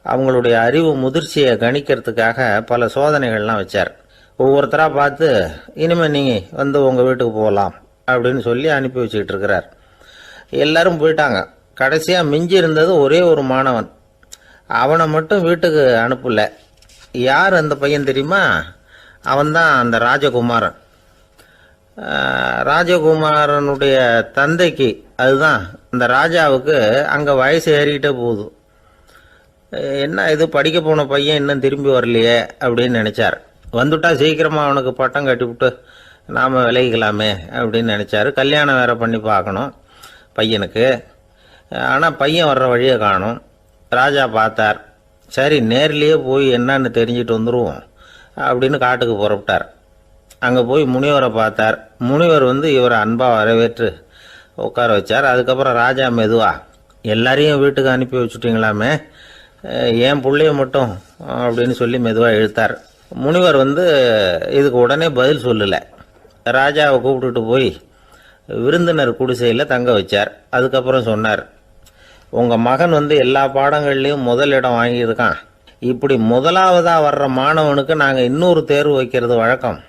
அவங்களுடைய அறிவு முதிர்ச்சியை கணிக்கிறதுக்காக பல சோதனைகள்லாம் வச்சார். ஒவ்வொருத்தராக பார்த்து, இனிமேல் நீங்கள் உங்கள் வீட்டுக்கு போகலாம் அப்படின்னு சொல்லி அனுப்பி வச்சுக்கிட்டு இருக்கிறார். எல்லாரும் போயிட்டாங்க. கடைசியாக மிஞ்சி இருந்தது ஒரே ஒரு மாணவன். அவனை மட்டும் வீட்டுக்கு அனுப்பல. யார் அந்த பையன் தெரியுமா? அவன்தான் அந்த ராஜகுமாரன். ராஜகுமாரனுடைய தந்தைக்கு, அதுதான் அந்த ராஜாவுக்கு, அங்கே வயசு ஏறிக்கிட்டே போகுது. என்ன இது, படிக்க போன பையன் இன்னும் திரும்பி வரலையே அப்படின்னு நினச்சார். வந்துட்டா சீக்கிரமாக அவனுக்கு பட்டம் கட்டிவிட்டு நாம் விலகிக்கலாமே அப்படின்னு நினச்சாரு. கல்யாணம் வேற பண்ணி பார்க்கணும் பையனுக்கு. ஆனால் பையன் வர்ற வழியை காணும். ராஜா பார்த்தார், சரி நேர்லேயே போய் என்னன்னு தெரிஞ்சுட்டு வந்துடுவோம் அப்படின்னு காட்டுக்கு புறப்பட்டார். அங்கே போய் முனிவரை பார்த்தார். முனிவர் இவரை அன்பாக வரவேற்று உட்கார வச்சார். அதுக்கப்புறம் ராஜா மெதுவா, எல்லாரையும் வீட்டுக்கு அனுப்பி வச்சுட்டிங்களாமே, ஏன் பிள்ளைய மட்டும் அப்படின்னு சொல்லி மெதுவாக இழுத்தார். முனிவர் இதுக்கு உடனே பதில் சொல்லலை. ராஜாவை கூப்பிட்டுட்டு போய் விருந்தினர் குடிசையில் தங்க வச்சார். அதுக்கப்புறம் சொன்னார், உங்கள் மகன் எல்லா பாடங்கள்லேயும் முதல் இடம் வாங்கியிருக்கான். இப்படி முதலாவதாக வர்ற மாணவனுக்கு நாங்கள் இன்னொரு தேர்வு வைக்கிறது வழக்கம்.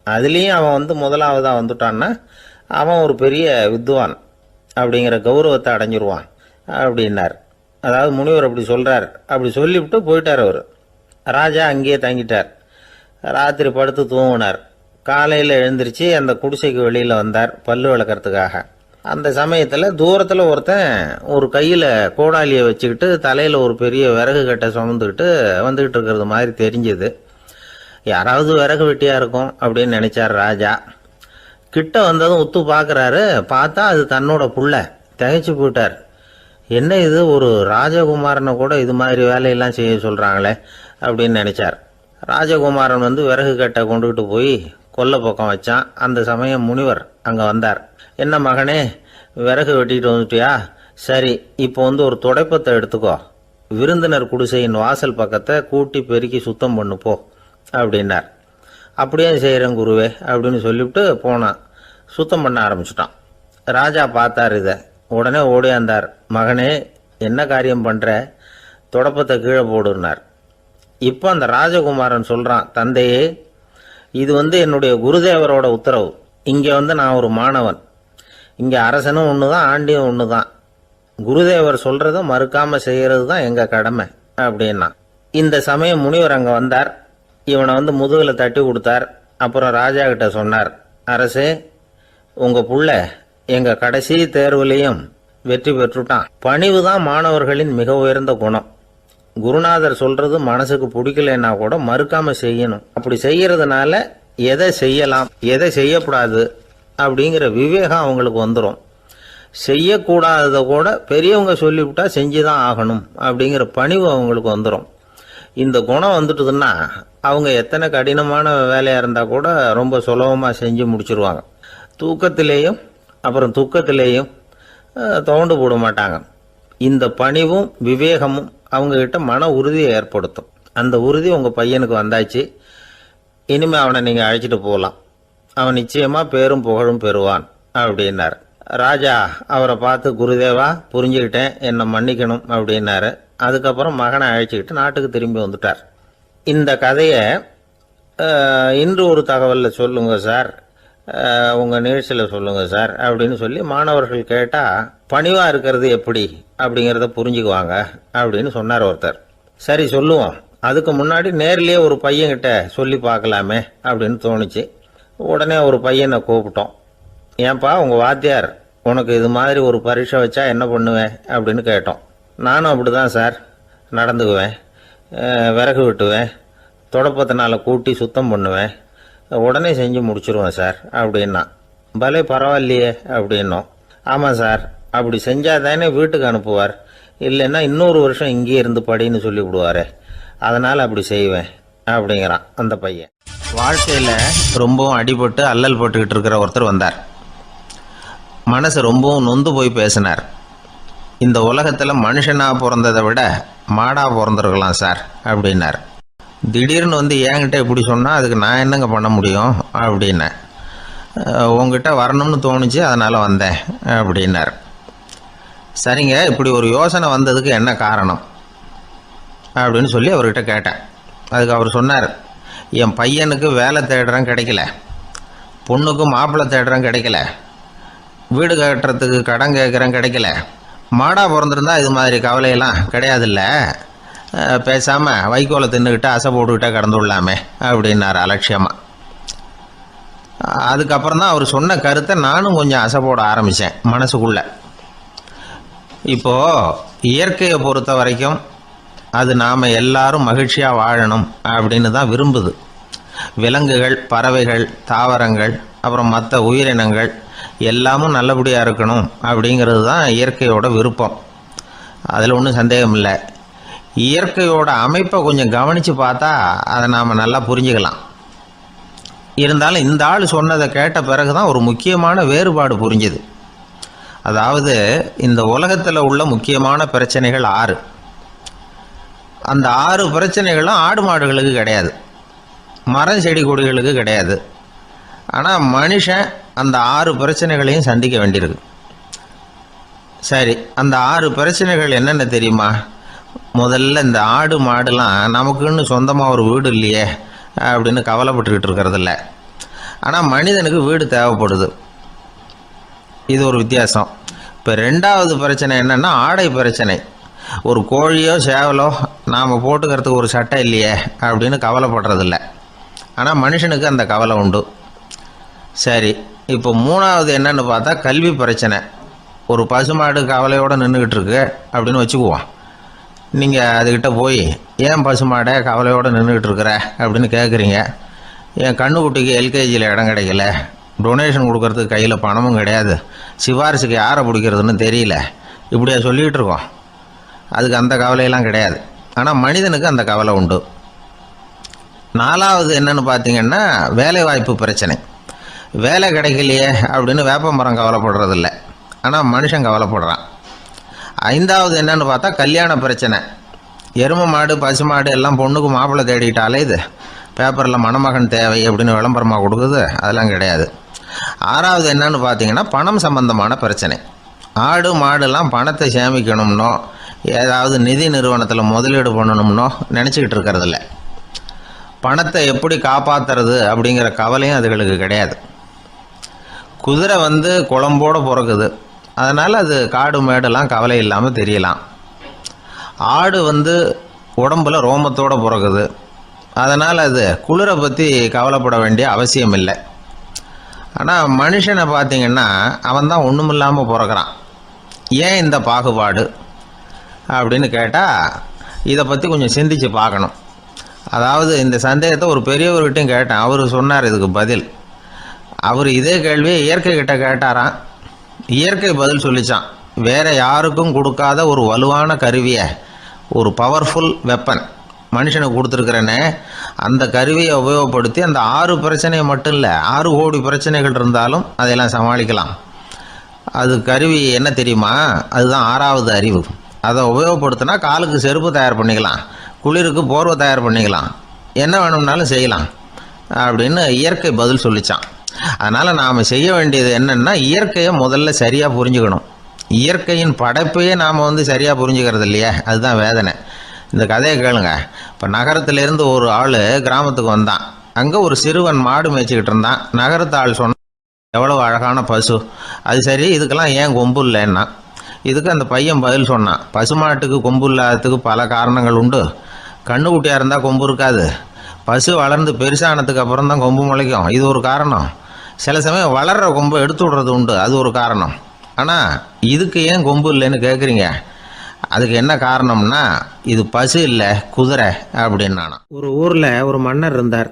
அதுலேயும் அவன் முதலாவதாக வந்துட்டான்னா அவன் ஒரு பெரிய வித்வான் அப்படிங்கிற கௌரவத்தை அடைஞ்சிருவான் அப்படின்னார். அதாவது முனிவர் அப்படி சொல்கிறார். அப்படி சொல்லிவிட்டு போயிட்டார் அவர். ராஜா அங்கேயே தங்கிட்டார். ராத்திரி படுத்து தூங்கினார். காலையில் எழுந்திரிச்சு அந்த குடிசைக்கு வெளியில் வந்தார் பல்லு விளக்கறதுக்காக. அந்த சமயத்தில் தூரத்தில் ஒருத்தன் ஒரு கையில் கோடாலியை வச்சுக்கிட்டு தலையில் ஒரு பெரிய விறகு கட்டை சுமந்துக்கிட்டு வந்துக்கிட்டு இருக்கிறது மாதிரி தெரிஞ்சுது. யாராவது விறகு வெட்டியாக இருக்கும் அப்படின்னு நினச்சார் ராஜா. கிட்ட வந்ததும் உத்து பார்க்குறாரு. பார்த்தா அது தன்னோட புள்ள. திகைச்சு போயிட்டார். என்ன இது, ஒரு ராஜகுமாரனை கூட இது மாதிரி வேலையெல்லாம் செய்ய சொல்கிறாங்களே அப்படின்னு நினச்சார். ராஜகுமாரன் விறகு கட்டை கொண்டுகிட்டு போய் கொல்லை பக்கம் வச்சான். அந்த சமயம் முனிவர் அங்கே வந்தார். என்ன மகனே, விறகு வெட்டிட்டு வந்துட்டியா? சரி, இப்போ ஒரு துடைப்பத்தை எடுத்துக்கோ, விருந்தினர் குடிசையின் வாசல் பக்கத்தை கூட்டி பெருக்கி சுத்தம் பண்ணு போ அப்படின்னார். அப்படியே செய்கிறேன் குருவே அப்படின்னு சொல்லிவிட்டு போனான். சுத்தம் பண்ண ஆரம்பிச்சிட்டான். ராஜா பார்த்தார் இதை. உடனே ஓடியாந்தார். மகனே, என்ன காரியம் பண்ணுற? துடைப்பத்தை கீழே போடுனார். இப்போ அந்த ராஜகுமாரன் சொல்கிறான், தந்தையே, இது என்னுடைய குருதேவரோட உத்தரவு. இங்கே நான் ஒரு மாணவன். இங்கே அரசனும் ஒன்று தான், ஆண்டியும் ஒன்று தான். குருதேவர் சொல்கிறத மறுக்காமல் செய்கிறது தான் எங்கள் கடமை அப்படின்னா. இந்த சமயம் முனிவர் அங்கே வந்தார். இவனை முதுகில் தட்டி கொடுத்தார். அப்புறம் ராஜா கிட்ட சொன்னார், அரசே, உங்கள் புள்ள எங்கள் கடைசி தேர்வுலையும் வெற்றி பெற்றுட்டான். பணிவு தான் மாணவர்களின் மிக உயர்ந்த குணம். குருநாதர் சொல்றது மனசுக்கு பிடிக்கலன்னா கூட மறுக்காம செய்யணும். அப்படி செய்யறதுனால எதை செய்யலாம் எதை செய்யக்கூடாது அப்படிங்கிற விவேகம் அவங்களுக்கு வந்துடும். செய்யக்கூடாததை கூட பெரியவங்க சொல்லிவிட்டா செஞ்சுதான் ஆகணும் அப்படிங்கிற பணிவு அவங்களுக்கு வந்துடும். இந்த குணம் வந்துட்டுதுன்னா அவங்க எத்தனை கடினமான வேலையாக இருந்தால் கூட ரொம்ப சுலபமாக செஞ்சு முடிச்சிருவாங்க. தூக்கத்திலேயும் அப்புறம் துக்கத்திலேயும் தோண்டு போட மாட்டாங்க. இந்த பணிவும் விவேகமும் அவங்கக்கிட்ட மன உறுதியை ஏற்படுத்தும். அந்த உறுதி உங்கள் பையனுக்கு வந்தாச்சு. இனிமேல் அவனை நீங்கள் அழைச்சிட்டு போகலாம். அவன் நிச்சயமாக பேரும் புகழும் பெறுவான் அப்படின்னார். ராஜா அவரை பார்த்து, குருதேவா, புரிஞ்சுக்கிட்டேன், என்னை மன்னிக்கணும் அப்படின்னாரு. அதுக்கப்புறம் மகனை அழைச்சிக்கிட்டு நாட்டுக்கு திரும்பி வந்துட்டார். இந்த கதையை இன்று ஒரு தகவலில் சொல்லுங்க சார், உங்கள் நிகழ்ச்சியில் சொல்லுங்க சார் அப்படின்னு சொல்லி மாணவர்கள் கேட்டால் பணிவாக இருக்கிறது எப்படி அப்படிங்கிறத புரிஞ்சுக்குவாங்க அப்படின்னு சொன்னார் ஒருத்தர். சரி சொல்லுவோம், அதுக்கு முன்னாடி நேர்லேயே ஒரு பையன்கிட்ட சொல்லி பார்க்கலாமே அப்படின்னு தோணுச்சு. உடனே ஒரு பையனை கூப்பிட்டோம். ஏன்பா, உங்கள் வாத்தியார் உனக்கு இது மாதிரி ஒரு பரீட்சை வச்சா என்ன பண்ணுவேன் அப்படின்னு கேட்டோம். நானும் அப்படி தான் சார் நடந்துக்குவேன், விறகு வெட்டுவேன், தொடப்பத்தினால கூட்டி சுத்தம் பண்ணுவேன், உடனே செஞ்சு முடிச்சிருவேன் சார் அப்படின்னா. பலே பரவாயில்லையே அப்படின்னோம். ஆமாம் சார், அப்படி செஞ்சால் தானே வீட்டுக்கு அனுப்புவார், இல்லைன்னா இன்னொரு வருஷம் இங்கேயே இருந்து படின்னு சொல்லி விடுவாரே, அதனால் அப்படி செய்வேன் அப்படிங்கிறான் அந்த பையன். வாழ்க்கையில் ரொம்பவும் அடிபட்டு அல்லல் போட்டுக்கிட்டு இருக்கிற ஒருத்தர் வந்தார். மனசு ரொம்பவும் நொந்து போய் பேசினார். இந்த உலகத்தில் மனுஷனாக பிறந்ததை விட மாடாக பிறந்திருக்கலாம் சார் அப்படின்னார். திடீர்னு என்கிட்ட இப்படி சொன்னால் அதுக்கு நான் என்னங்க பண்ண முடியும் அப்படின்னேன். உங்ககிட்ட வரணும்னு தோணுச்சு, அதனால் வந்தேன் அப்படின்னார். சரிங்க, இப்படி ஒரு யோசனை வந்ததுக்கு என்ன காரணம் அப்படின்னு சொல்லி அவர்கிட்ட கேட்டேன். அதுக்கு அவர் சொன்னார், என் பையனுக்கு வேலை தேடுறேன் கிடைக்கல, பொண்ணுக்கு மாப்பிள்ளை தேடுறேன் கிடைக்கல, வீடு கட்டுறதுக்கு கடன் கேட்குறேன் கிடைக்கல, மாடாக பிறந்திருந்தா இது மாதிரி கவலையெல்லாம் கிடையாதுல்ல, பேசாமல் வைக்கோலை தின்னுக்கிட்டு அசை போட்டுக்கிட்டே கடந்து விடலாமே அப்படின்னார் அலட்சியமாக. அதுக்கப்புறம் தான் அவர் சொன்ன கருத்தை நானும் கொஞ்சம் அசை போட ஆரம்பித்தேன் மனசுக்குள்ளே. இப்போது இயற்கையை பொறுத்த வரைக்கும் அது நாம் எல்லாரும் மகிழ்ச்சியாக வாழணும் அப்படின்னு தான் விரும்புது. விலங்குகள், பறவைகள், தாவரங்கள், அப்புறம் மற்ற உயிரினங்கள் எல்லாமும் நல்லபடியாக இருக்கணும் அப்படிங்கிறது தான் இயற்கையோட விருப்பம். அதில் ஒன்றும் சந்தேகம் இல்லை. இயற்கையோட அமைப்பை கொஞ்சம் கவனித்து பார்த்தா அதை நாம் நல்லா புரிஞ்சுக்கலாம். இருந்தாலும் இந்த ஆள் சொன்னதை கேட்ட பிறகுதான் ஒரு முக்கியமான வேறுபாடு புரிஞ்சுது. அதாவது இந்த உலகத்தில் உள்ள முக்கியமான பிரச்சனைகள் 6. அந்த 6 பிரச்சனைகளும் ஆடு மாடுகளுக்கு கிடையாது, மரம் செடி கொடிகளுக்கு கிடையாது. ஆனால் மனுஷன் அந்த 6 பிரச்சனைகளையும் சந்திக்க வேண்டியிருக்கு. சரி, அந்த 6 பிரச்சனைகள் என்னென்ன தெரியுமா? முதல்ல இந்த ஆடு மாடுலாம் நமக்குன்னு சொந்தமாக ஒரு வீடு இல்லையே அப்படின்னு கவலைப்பட்டுக்கிட்டு இருக்கிறதில்ல. ஆனால் மனிதனுக்கு வீடு தேவைப்படுது. இது ஒரு வித்தியாசம். இப்போ 2வது பிரச்சனை என்னென்னா ஆடை பிரச்சனை. ஒரு கோழியோ சேவலோ நாம் போட்டுக்கிறதுக்கு ஒரு சட்டை இல்லையே அப்படின்னு கவலைப்படுறதில்ல. ஆனால் மனுஷனுக்கு அந்த கவலை உண்டு. சரி, இப்போ 3வது என்னன்னு பார்த்தா கல்வி பிரச்சனை. ஒரு பசுமாடு கவலையோடு நின்றுக்கிட்டு இருக்கு அப்படின்னு வச்சுக்குவோம். நீங்கள் அதுக்கிட்ட போய் ஏன் பசுமாடை கவலையோடு நின்றுக்கிட்டு இருக்கிற அப்படின்னு கேட்குறீங்க. என் கண்ணுக்குட்டிக்கு எல்கேஜியில் இடம் கிடைக்கல, டொனேஷன் கொடுக்கறதுக்கு கையில் பணமும் கிடையாது, சிபாரிசுக்கு யாரை பிடிக்கிறதுன்னு தெரியல, இப்படியா சொல்லிகிட்டு இருக்கோம். அதுக்கு அந்த கவலையெல்லாம் கிடையாது. ஆனால் மனிதனுக்கு அந்த கவலை உண்டு. 4வது என்னன்னு பார்த்தீங்கன்னா வேலைவாய்ப்பு பிரச்சனை. வேலை கிடைக்கலையே அப்படின்னு வேப்ப மரம் கவலைப்படுறதில்ல, ஆனால் மனுஷன் கவலைப்படுறான். 5வது என்னன்னு பார்த்தா கல்யாண பிரச்சனை. எருமை மாடு பசுமாடு எல்லாம் பொண்ணுக்கு மாப்பிள்ளை தேடிட்டாலே இது பேப்பரில் மணமகன் தேவை அப்படின்னு விளம்பரமாக கொடுக்குது, அதெல்லாம் கிடையாது. 6வது என்னன்னு பார்த்தீங்கன்னா பணம் சம்பந்தமான பிரச்சனை. ஆடு மாடுலாம் பணத்தை சேமிக்கணும்னோ ஏதாவது நிதி நிறுவனத்தில் முதலீடு பண்ணணும்னோ நினச்சிக்கிட்டு இருக்கிறதில்ல. பணத்தை எப்படி காப்பாற்றுறது அப்படிங்கிற கவலையும் அதுகளுக்கு கிடையாது. குதிரை குளம்போடு பிறக்குது, அதனால் அது காடு மேடெல்லாம் கவலை இல்லாமல் தெரியலாம். ஆடு உடம்புல ரோமத்தோடு பிறக்குது, அதனால் அது குளிரை பற்றி கவலைப்பட வேண்டிய அவசியம் இல்லை. ஆனால் மனுஷனை பார்த்திங்கன்னா அவன் தான் ஒன்றும் இல்லாமல் பிறக்கிறான். ஏன் இந்த பாகுபாடு அப்படின்னு கேட்டால் இதை பற்றி கொஞ்சம் சிந்திச்சு பார்க்கணும். அதாவது இந்த சந்தேகத்தை ஒரு பெரியவர்கிட்டையும் கேட்டேன். அவர் சொன்னார் இதுக்கு பதில். அவர் இதே கேள்வியை இயற்கை கிட்ட கேட்டாராம். இயற்கை பதில் சொல்லிச்சான். வேற யாருக்கும் கொடுக்காத ஒரு வலுவான கருவியை, ஒரு பவர்ஃபுல் வெப்பன் மனுஷனுக்கு கொடுத்துருக்கிறேன்னு, அந்த கருவியை உபயோகப்படுத்தி அந்த 6 பிரச்சனையை மட்டும் இல்லை 6 கோடி பிரச்சனைகள் இருந்தாலும் அதையெல்லாம் சமாளிக்கலாம். அது கருவி என்ன தெரியுமா? அதுதான் 6வது அறிவு. அதை உபயோகப்படுத்தினா காலுக்கு செருப்பு தயார் பண்ணிக்கலாம், குளிருக்கு போர்வை தயார் பண்ணிக்கலாம், என்ன வேணும்னாலும் செய்யலாம் அப்படின்னு இயற்கை பதில் சொல்லிச்சான். அதனால் நாம் செய்ய வேண்டியது என்னென்னா இயற்கையை முதல்ல சரியாக புரிஞ்சுக்கணும். இயற்கையின் படைப்பையே நாம் சரியாக புரிஞ்சுக்கிறது இல்லையா, அதுதான் வேதனை. இந்த கதையை கேளுங்க. இப்போ நகரத்திலேருந்து ஒரு ஆள் கிராமத்துக்கு வந்தான். அங்கே ஒரு சிறுவன் மாடு மேய்ச்சிக்கிட்டு இருந்தான். நகரத்து ஆள் சொன்னான், எவ்வளோ அழகான பசு, அது சரி இதுக்கெல்லாம் ஏன் கொம்பு இல்லைன்னா. இதுக்கு அந்த பையன் பதில் சொன்னான், பசுமாட்டுக்கு கொம்பு இல்லாததுக்கு பல காரணங்கள் உண்டு. கண்ணுக்குட்டியாக இருந்தால் கொம்பு இருக்காது, பசு வளர்ந்து பெருசானதுக்கு அப்புறம் தான் கொம்பு முளைக்கும், இது ஒரு காரணம். சில சமயம் வளர்கிற கொம்பை எடுத்து விடுறது உண்டு, அது ஒரு காரணம். ஆனால் இதுக்கு ஏன் கொம்பு இல்லைன்னு கேட்குறீங்க. அதுக்கு என்ன காரணம்னா இது பசு இல்லை குதிரை அப்படின்னு நானா. ஒரு ஊரில் ஒரு மன்னர் இருந்தார்.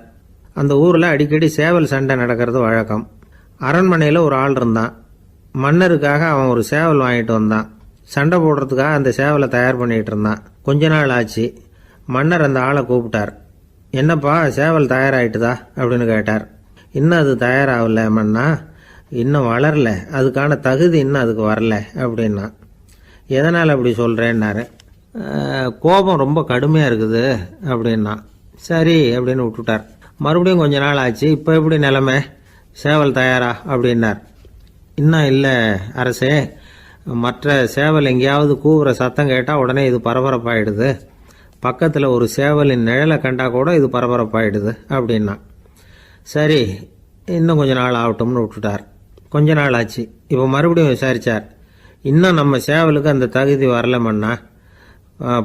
அந்த ஊரில் அடிக்கடி சேவல் சண்டை நடக்கிறது வழக்கம். அரண்மனையில் ஒரு ஆள் இருந்தான். மன்னருக்காக அவன் ஒரு சேவல் வாங்கிட்டு வந்தான். சண்டை போடுறதுக்காக அந்த சேவலை தயார் பண்ணிகிட்டு இருந்தான். கொஞ்ச நாள் ஆச்சு. மன்னர் அந்த ஆளை கூப்பிட்டார். என்னப்பா சேவல் தயாராகிட்டுதா அப்படின்னு கேட்டார். இன்னும் அது தயாராகல மன்னா, இன்னும் வளரல, அதுக்கான தகுதி இன்னும் அதுக்கு வரல அப்படின்னா. எதனால் அப்படி சொல்கிறேன்னாரு. கோபம் ரொம்ப கடுமையாக இருக்குது அப்படின்னா. சரி அப்படின்னு விட்டுட்டார். மறுபடியும் கொஞ்ச நாள் ஆச்சு. இப்போ எப்படி நிலைமை, சேவல் தயாரா அப்படின்னார். இன்னும் இல்லை அரசே, மற்ற சேவல் எங்கேயாவது கூவுற சத்தம் கேட்டால் உடனே இது பரபரப்பாயிடுது, பக்கத்தில் ஒரு சேவலின் நிழலை கண்டா கூட இது பரபரப்பாயிடுது அப்படின்னா. சரி இன்னும் கொஞ்ச நாள் ஆகட்டும்னு விட்டுட்டார். கொஞ்ச நாள் ஆச்சு. இப்போ மறுபடியும் விசாரித்தார். இன்னும் நம்ம சேவலுக்கு அந்த தகுதி வரலமன்னா,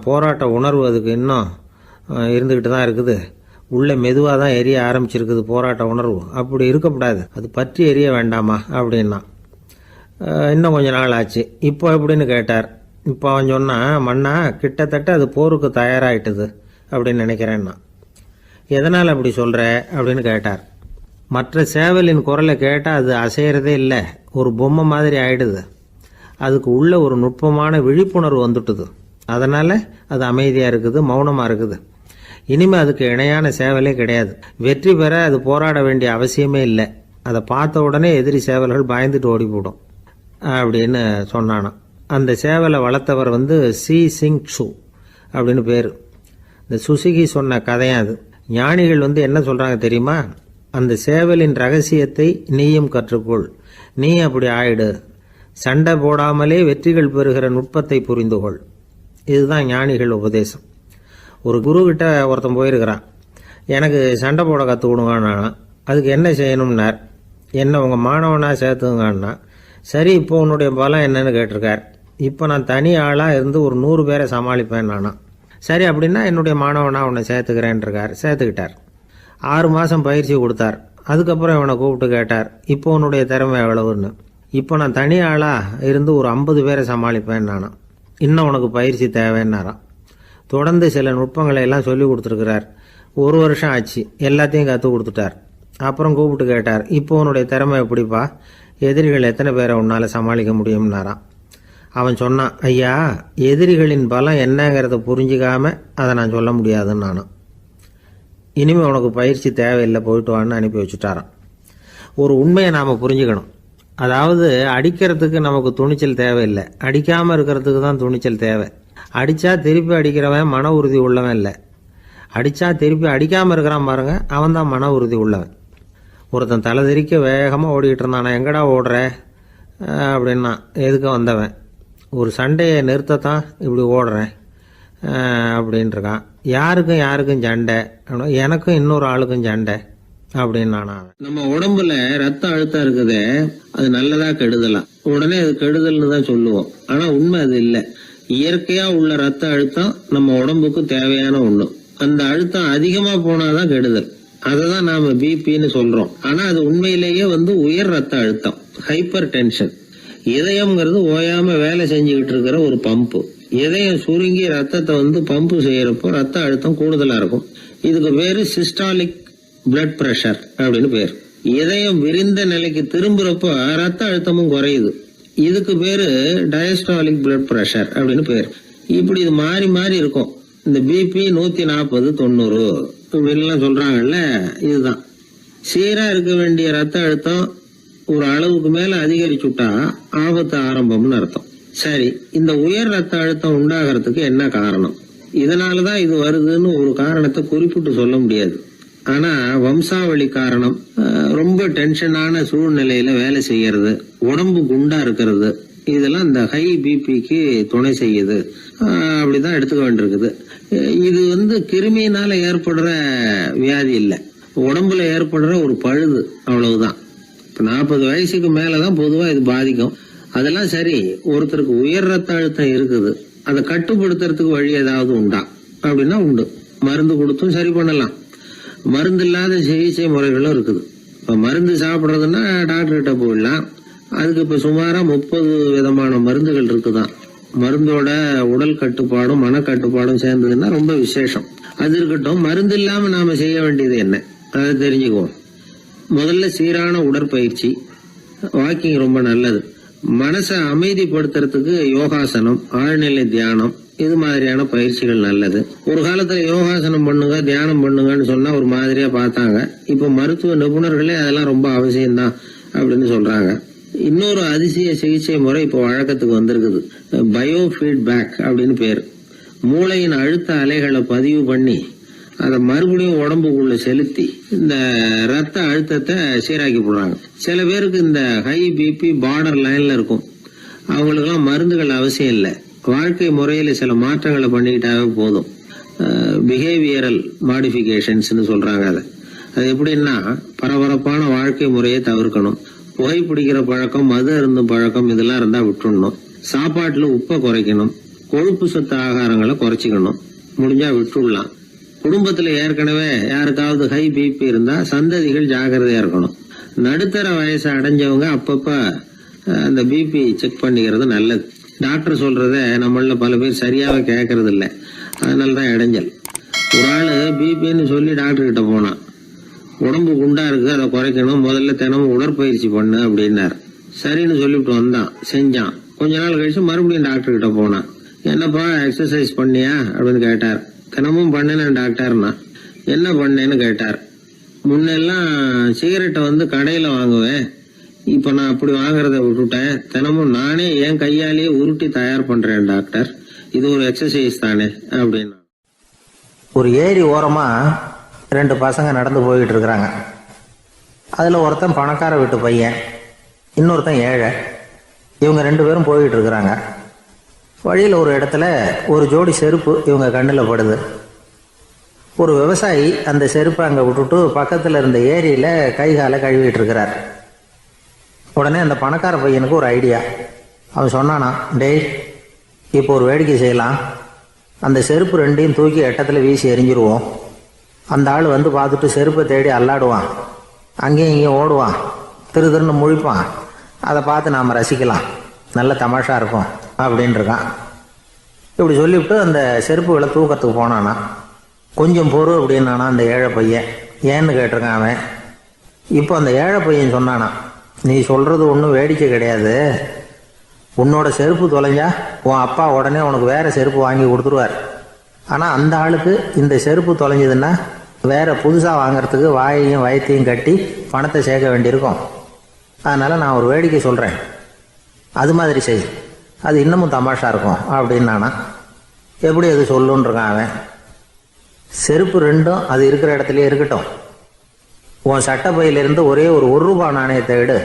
போராட்ட உணர்வு அதுக்கு இன்னும் இருந்துக்கிட்டு தான் இருக்குது, உள்ளே மெதுவாக தான் எரிய ஆரம்பிச்சிருக்குது போராட்ட உணர்வு, அப்படி இருக்கக்கூடாது, அது பற்றி எரிய வேண்டாமா அப்படின்னா. இன்னும் கொஞ்ச நாள் ஆச்சு. இப்போ எப்படின்னு கேட்டார். இப்போ அவன் சொன்னான், மன்னா கிட்டத்தட்ட அது போருக்கு தயாராகிட்டுது அப்படின்னு நினைக்கிறேன்னா. எதனால் அப்படி சொல்கிற அப்படின்னு கேட்டார். மற்ற சேவலின் குரலை கேட்டால் அது அசைகிறதே இல்லை, ஒரு பொம்மை மாதிரி ஆயிடுது, அதுக்கு உள்ள ஒரு நுட்பமான விழிப்புணர்வு வந்துட்டுது, அதனால் அது அமைதியாக இருக்குது, மௌனமாக இருக்குது. இனிமே அதுக்கு இணையான சேவலே கிடையாது. வெற்றி பெற அது போராட வேண்டிய அவசியமே இல்லை. அதை பார்த்த உடனே எதிரி சேவல்கள் பயந்துட்டு ஓடி போடும் அப்படின்னு சொன்னானாம். அந்த சேவலை வளர்த்தவர் சி சிங் சு அப்படின்னு பேர். இந்த சுசுகி சொன்ன கதையும் அது. ஞானிகள் என்ன சொல்றாங்க தெரியுமா? அந்த சேவலின் ரகசியத்தை நீயும் கற்றுக்கொள், நீ அப்படி ஆயிடு, சண்டை போடாமலே வெற்றிகள் பெறுகிற நுட்பத்தை புரிந்துகொள். இதுதான் ஞானிகள் உபதேசம். ஒரு குரு கிட்ட ஒருத்தன் போயிருக்கிறான். எனக்கு சண்டை போட கற்றுக் கொடுங்கன்னா. அதுக்கு என்ன செய்யணும்னார். என்ன உங்கள் மாணவனாக சேர்த்துங்கண்ணா. சரி, இப்போ உன்னுடைய பலம் என்னன்னு கேட்டிருக்கார். இப்போ நான் தனி ஆளாக இருந்து ஒரு 100 பேரை சமாளிப்பேன் நானா. சரி, அப்படின்னா என்னுடைய மாணவனாக உன்னை சேர்த்துக்கிறேன்ருக்கார். சேர்த்துக்கிட்டார். 6 மாதம் பயிற்சி கொடுத்தார். அதுக்கப்புறம் இவனை கூப்பிட்டு கேட்டார், இப்போ உன்னுடைய திறமை எவ்வளவுன்னு. இப்போ நான் தனி ஆளாக இருந்து ஒரு 50 பேரை சமாளிப்பேன் நானா. இன்னும் உனக்கு பயிற்சி தேவைன்னாராம். தொடர்ந்து சில நுட்பங்களை எல்லாம் சொல்லி கொடுத்துருக்கிறார். 1 வருஷம் ஆச்சு. எல்லாத்தையும் கற்றுக் கொடுத்துட்டார். அப்புறம் கூப்பிட்டு கேட்டார், இப்போ உன்னுடைய திறமை எப்படிப்பா, எதிரிகள் எத்தனை பேரை உன்னால் சமாளிக்க முடியும்னாராம். அவன் சொன்னான், ஐயா, எதிரிகளின் பலம் என்னங்கிறத புரிஞ்சிக்காம அதை நான் சொல்ல முடியாதுன்னு நானும். இனிமேல் உனக்கு பயிற்சி தேவையில்லை, போயிட்டு வான்னு அனுப்பி வச்சுட்டாரான். ஒரு உண்மையை நாம் புரிஞ்சுக்கணும். அதாவது அடிக்கிறதுக்கு நமக்கு துணிச்சல் தேவையில்லை, அடிக்காமல் இருக்கிறதுக்கு தான் துணிச்சல் தேவை. அடித்தா திருப்பி அடிக்கிறவன் மன உறுதி உள்ளவன் இல்லை, அடித்தா திருப்பி அடிக்காமல் இருக்கிறான் பாருங்க, அவன் தான் மன உறுதி உள்ளவன். ஒருத்தன் தலை தெறிக்க வேகமாக ஓடிக்கிட்டு இருந்தான். எங்கடா ஓடுற அப்படின்னா, எதுக்கு வந்தவன், ஒரு சண்டையை நிறுத்தத்தான் இப்படி ஓடுறேன் அப்படின்ட்டுருக்கான். யாருக்கும் சண்டை, எனக்கும் இன்னொரு ஆளுக்கும் சண்டை அப்படின்னு நானா. நம்ம உடம்புல ரத்த அழுத்தம் இருக்குதே, அது நல்லதா கெடுதலா? உடனே அது கெடுதல்னு தான் சொல்லுவோம். ஆனா உண்மை அது இல்லை. இயற்கையா உள்ள ரத்த அழுத்தம் நம்ம உடம்புக்கு தேவையான ஒண்ணு. அந்த அழுத்தம் அதிகமா போனாதான் கெடுதல். அததான் நாம பிபின்னு சொல்றோம். ஆனா அது உண்மையிலேயே உயர் ரத்த அழுத்தம், ஹைப்பர் டென்ஷன். இதயம்ங்கிறது ஓயாம வேலை செஞ்சுக்கிட்டு இருக்கிற ஒரு பம்பு. இதயம் சுருங்கி ரத்தத்தை பம்பு செய்யறப்போ ரத்த அழுத்தம் கூடுதலா இருக்கும். இதுக்கு பேரு சிஸ்டாலிக் பிளட் பிரஷர் அப்படின்னு பேர். இதயம் விரிந்த நிலைக்கு திரும்புறப்போ ரத்த அழுத்தமும் குறையுது. இதுக்கு பேரு டயஸ்டாலிக் பிளட் பிரஷர் அப்படின்னு பேர். இப்படி இது மாறி மாறி இருக்கும். இந்த பிபி 140 90 இப்படின்லாம் சொல்றாங்கல்ல, இதுதான். சீரா இருக்க வேண்டிய ரத்த அழுத்தம் ஒரு அளவுக்கு மேல அதிகரிச்சுட்டா ஆபத்து ஆரம்பம்னு அர்த்தம். சரி, இந்த உயர் ரத்த அழுத்தம் உண்டாகிறதுக்கு என்ன காரணம்? இதனாலதான் இது வருதுன்னு ஒரு காரணத்தை குறிப்பிட்டு சொல்ல முடியாது. ஆனா வம்சாவளி காரணம், ரொம்ப டென்ஷனான சூழ்நிலையில வேலை செய்யறது, உடம்பு குண்டா இருக்கிறது, இதெல்லாம் இந்த ஹை பிபிக்கு துணை செய்யுது. அப்படிதான் எடுத்துக்க வேண்டியிருக்குது. இது கிருமியினால ஏற்படுற வியாதி இல்லை, உடம்புல ஏற்படுற ஒரு பழுது, அவ்வளவுதான். 40 வயசுக்கு மேலதான் பொதுவா இது பாதிக்கும். அதெல்லாம் சரி, ஒருத்தருக்கு உயர் ரத்த அழுத்தம் இருக்குது, அதை கட்டுப்படுத்துறதுக்கு வழி ஏதாவது உண்டா அப்படின்னா உண்டு. மருந்து கொடுத்தும் சரி பண்ணலாம். மருந்து இல்லாத சிகிச்சை முறைகளும் இருக்குது. இப்ப மருந்து சாப்பிடுறதுன்னா டாக்டர் கிட்ட போயிடலாம். அதுக்கு இப்ப சுமாரா 30 விதமான மருந்துகள் இருக்குதான். மருந்தோட உடல் கட்டுப்பாடும் மனக்கட்டுப்பாடும் சேர்ந்ததுன்னா ரொம்ப விசேஷம். அது இருக்கட்டும், மருந்து இல்லாம நாம செய்ய வேண்டியது என்ன, அதை தெரிஞ்சுக்குவோம். முதல்ல சீரான உடற்பயிற்சி, வாக்கிங் ரொம்ப நல்லது. மனசை அமைதிப்படுத்துறதுக்கு யோகாசனம், ஆழ்நிலை தியானம், இது மாதிரியான பயிற்சிகள் நல்லது. ஒரு காலத்துல யோகாசனம் பண்ணுங்க, தியானம் பண்ணுங்கன்னு சொன்னா ஒரு மாதிரியா பார்த்தாங்க. இப்ப மருத்துவ நிபுணர்களே அதெல்லாம் ரொம்ப அவசியம்தான் அப்படின்னு சொல்றாங்க. இன்னொரு அதிசய சிகிச்சை முறை இப்போ வழக்கத்துக்கு வந்திருக்குது. பயோ ஃபீட்பேக் அப்படின்னு பேர். மூளையின் அழுத்த அலைகளை பதிவு பண்ணி அதை மறுபடியும் உடம்புக்குள்ள செலுத்தி இந்த ரத்த அழுத்தத்தை சீராக்கி போடுறாங்க. சில பேருக்கு இந்த ஹை பிபி பார்டர் லைன்ல இருக்கும். அவங்களுக்கெல்லாம் மருந்துகள் அவசியம் இல்லை. வாழ்க்கை முறையில சில மாற்றங்களை பண்ணிக்கிட்டாவே போதும். பிஹேவியரல் மாடிஃபிகேஷன்ஸ் சொல்றாங்க. அது எப்படின்னா, பரபரப்பான வாழ்க்கை முறையை தவிர்க்கணும். புகைப்பிடிக்கிற பழக்கம், மது அருந்தும் பழக்கம், இதெல்லாம் இருந்தா விட்டுடணும். சாப்பாட்டுல உப்பை குறைக்கணும். கொழுப்பு சத்து ஆகாரங்களை குறைச்சிக்கணும். முடிஞ்சா விட்டுடலாம். குடும்பத்துல ஏற்கனவே யாருக்காவது ஹை பிபி இருந்தா சந்ததிகள் ஜாக்கிரதையா இருக்கணும். நடுத்தர வயசு அடைஞ்சவங்க அப்பப்ப அந்த பிபி செக் பண்ணிக்கிறது நல்லது. டாக்டர் சொல்றத நம்மள பல பேர் சரியாவே கேட்கறது இல்லை. அதனாலதான் இடைஞ்சல். ஒரு ஆளு பிபின்னு சொல்லி டாக்டர் கிட்ட போனான். உடம்பு குண்டா இருக்கு, அதை குறைக்கணும், முதல்ல தினமும் உடற்பயிற்சி பண்ணு அப்படின்னாரு. சரின்னு சொல்லிவிட்டு வந்தான், செஞ்சான். கொஞ்ச நாள் கழிச்சு மறுபடியும் டாக்டர் கிட்ட போனான். என்னப்பா எக்ஸசைஸ் பண்ணியா அப்படின்னு கேட்டார். தினமும் பண்ணினேன் டாக்டர்னா. என்ன பண்ணேன்னு கேட்டார். முன்னெல்லாம் சிகரெட்டை வந்து கடையில் வாங்குவேன், இப்போ நான் அப்படி வாங்குறத விட்டுட்டேன். தினமும் நானே என் கையாலேயே உருட்டி தயார் பண்ணுறேன் டாக்டர். இது ஒரு எக்ஸசைஸ் தானே அப்படின்னா. ஒரு ஏரி ஓரமாக 2 பசங்க நடந்து போய்கிட்டு இருக்கிறாங்க. அதில் ஒருத்தன் பணக்கார வீட்டு பையன், இன்னொருத்தன் ஏழை. இவங்க 2 பேரும் போய்கிட்டு இருக்கிறாங்க. வழியில் ஒரு இடத்துல ஒரு ஜோடி செருப்பு இவங்க கண்ணில் படுது. ஒரு விவசாயி அந்த செருப்பை அங்கே விட்டுட்டு பக்கத்தில் இருந்த ஏரியில் கை காலை கழுவிட்டு இருக்கிறார். உடனே அந்த பணக்கார பையனுக்கு ஒரு ஐடியா. அவன் சொன்னானா, டேய், இப்போ ஒரு வேடிக்கை செய்யலாம். அந்த செருப்பு 2ஐயும் தூக்கி எட்டத்தில் வீசி எரிஞ்சிருவோம். அந்த ஆள் வந்து பார்த்துட்டு செருப்பை தேடி அல்லாடுவான், அங்கேயும் இங்கேயும் ஓடுவான், திருன்னு முழிப்பான். அதை பார்த்து நாம் ரசிக்கலாம், நல்ல தமாஷா இருக்கும் அப்படின்னு இருக்கான். இப்படி சொல்லிவிட்டு அந்த செருப்புகளை தூக்கத்துக்கு போனானா. கொஞ்சம் பொறு அப்படின்னானா அந்த ஏழை பையன். ஏன்னு கேட்டிருக்கான் அவன். இப்போ அந்த ஏழை பையன் சொன்னானா, நீ சொல்கிறது ஒன்றும் வேடிக்கை கிடையாது. உன்னோட செருப்பு தொலைஞ்சா உன் அப்பா உடனே உனக்கு வேறு செருப்பு வாங்கி கொடுத்துருவார். ஆனால் அந்த ஆளுக்கு இந்த செருப்பு தொலைஞ்சதுன்னா வேறு புதுசாக வாங்கிறதுக்கு வாயையும் வயத்தையும் கட்டி பணத்தை சேர்க்க வேண்டியிருக்கும். அதனால் நான் ஒரு வேடிக்கை சொல்கிறேன், அது மாதிரி செய், அது இன்னமும் தமாஷா இருக்கும் அப்படின்னானா. எப்படி அது சொல்லுன்றிருக்கான் அவன். செருப்பு 2ம் அது இருக்கிற இடத்துலையே இருக்கட்டும். உன் சட்டை பையிலிருந்து ஒரே ஒரு ரூபா நாணயத்தை எடு,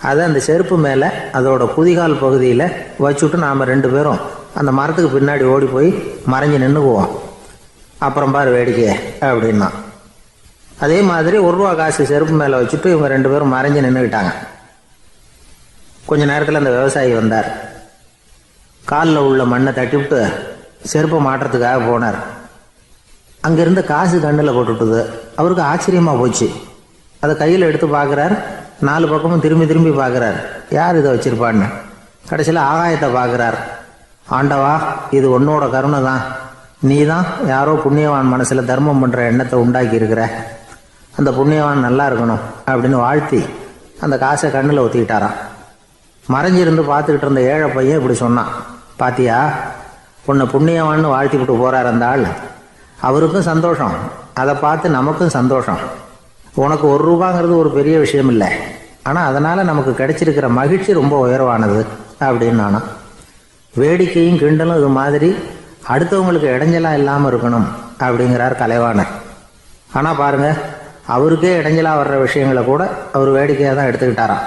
அதை அந்த செருப்பு மேலே அதோட குதிகால் பகுதியில் வச்சுட்டு நாம் 2 பேரும் அந்த மரத்துக்கு பின்னாடி ஓடி போய் மறைஞ்சு நின்றுக்குவோம். அப்புறம் பாரு வேடிக்கையே அப்படின்னா. அதே மாதிரி ரூபா காசு செருப்பு மேலே வச்சுட்டு இவங்க 2 பேரும் மறைஞ்சு நின்றுக்கிட்டாங்க. கொஞ்ச நேரத்தில் அந்த விவசாயி வந்தார். காலில் உள்ள மண்ணை தட்டிவிட்டு செருப்பை மாட்டுறதுக்காக போனார். அங்கேருந்து காசு கண்ணில் போட்டுவிட்டுது. அவருக்கு ஆச்சரியமாக போச்சு. அதை கையில் எடுத்து பார்க்குறார். 4 பக்கமும் திரும்பி திரும்பி பார்க்குறார், யார் இதை வச்சிருப்பான்னு. கடைசியில் ஆகாயத்தை பார்க்குறார். ஆண்டவா, இது உன்னோட கருணை தான். நீ தான் யாரோ புண்ணியவான் மனசில் தர்மம் பண்ணுற எண்ணத்தை உண்டாக்கி இருக்கிற. அந்த புண்ணியவான் நல்லா இருக்கணும் அப்படின்னு வாழ்த்தி அந்த காசை கண்ணில் ஊற்றிக்கிட்டாராம். மறைஞ்சிருந்து பார்த்துக்கிட்டு இருந்த ஏழை பையன் இப்படி சொன்னான், பாத்தியா, உன்னை புண்ணியவான்னு வாழ்த்தி விட்டு போகிறார் அந்த ஆள். அவருக்கும் சந்தோஷம், அதை பார்த்து நமக்கும் சந்தோஷம். உனக்கு ரூபாங்கிறது ஒரு பெரிய விஷயம் இல்லை, ஆனால் அதனால் நமக்கு கிடைச்சிருக்கிற மகிழ்ச்சி ரொம்ப உயர்வானது அப்படின்னு நானும். வேடிக்கையும் கிண்டலும் இது மாதிரி அடுத்தவங்களுக்கு இடைஞ்சலாக இல்லாமல் இருக்கணும் அப்படிங்கிறார் கலைவாணர். ஆனால் பாருங்கள், அவருக்கே இடைஞ்சலாக வர்ற விஷயங்களை கூட அவர் வேடிக்கையாக தான் எடுத்துக்கிட்டாராம்.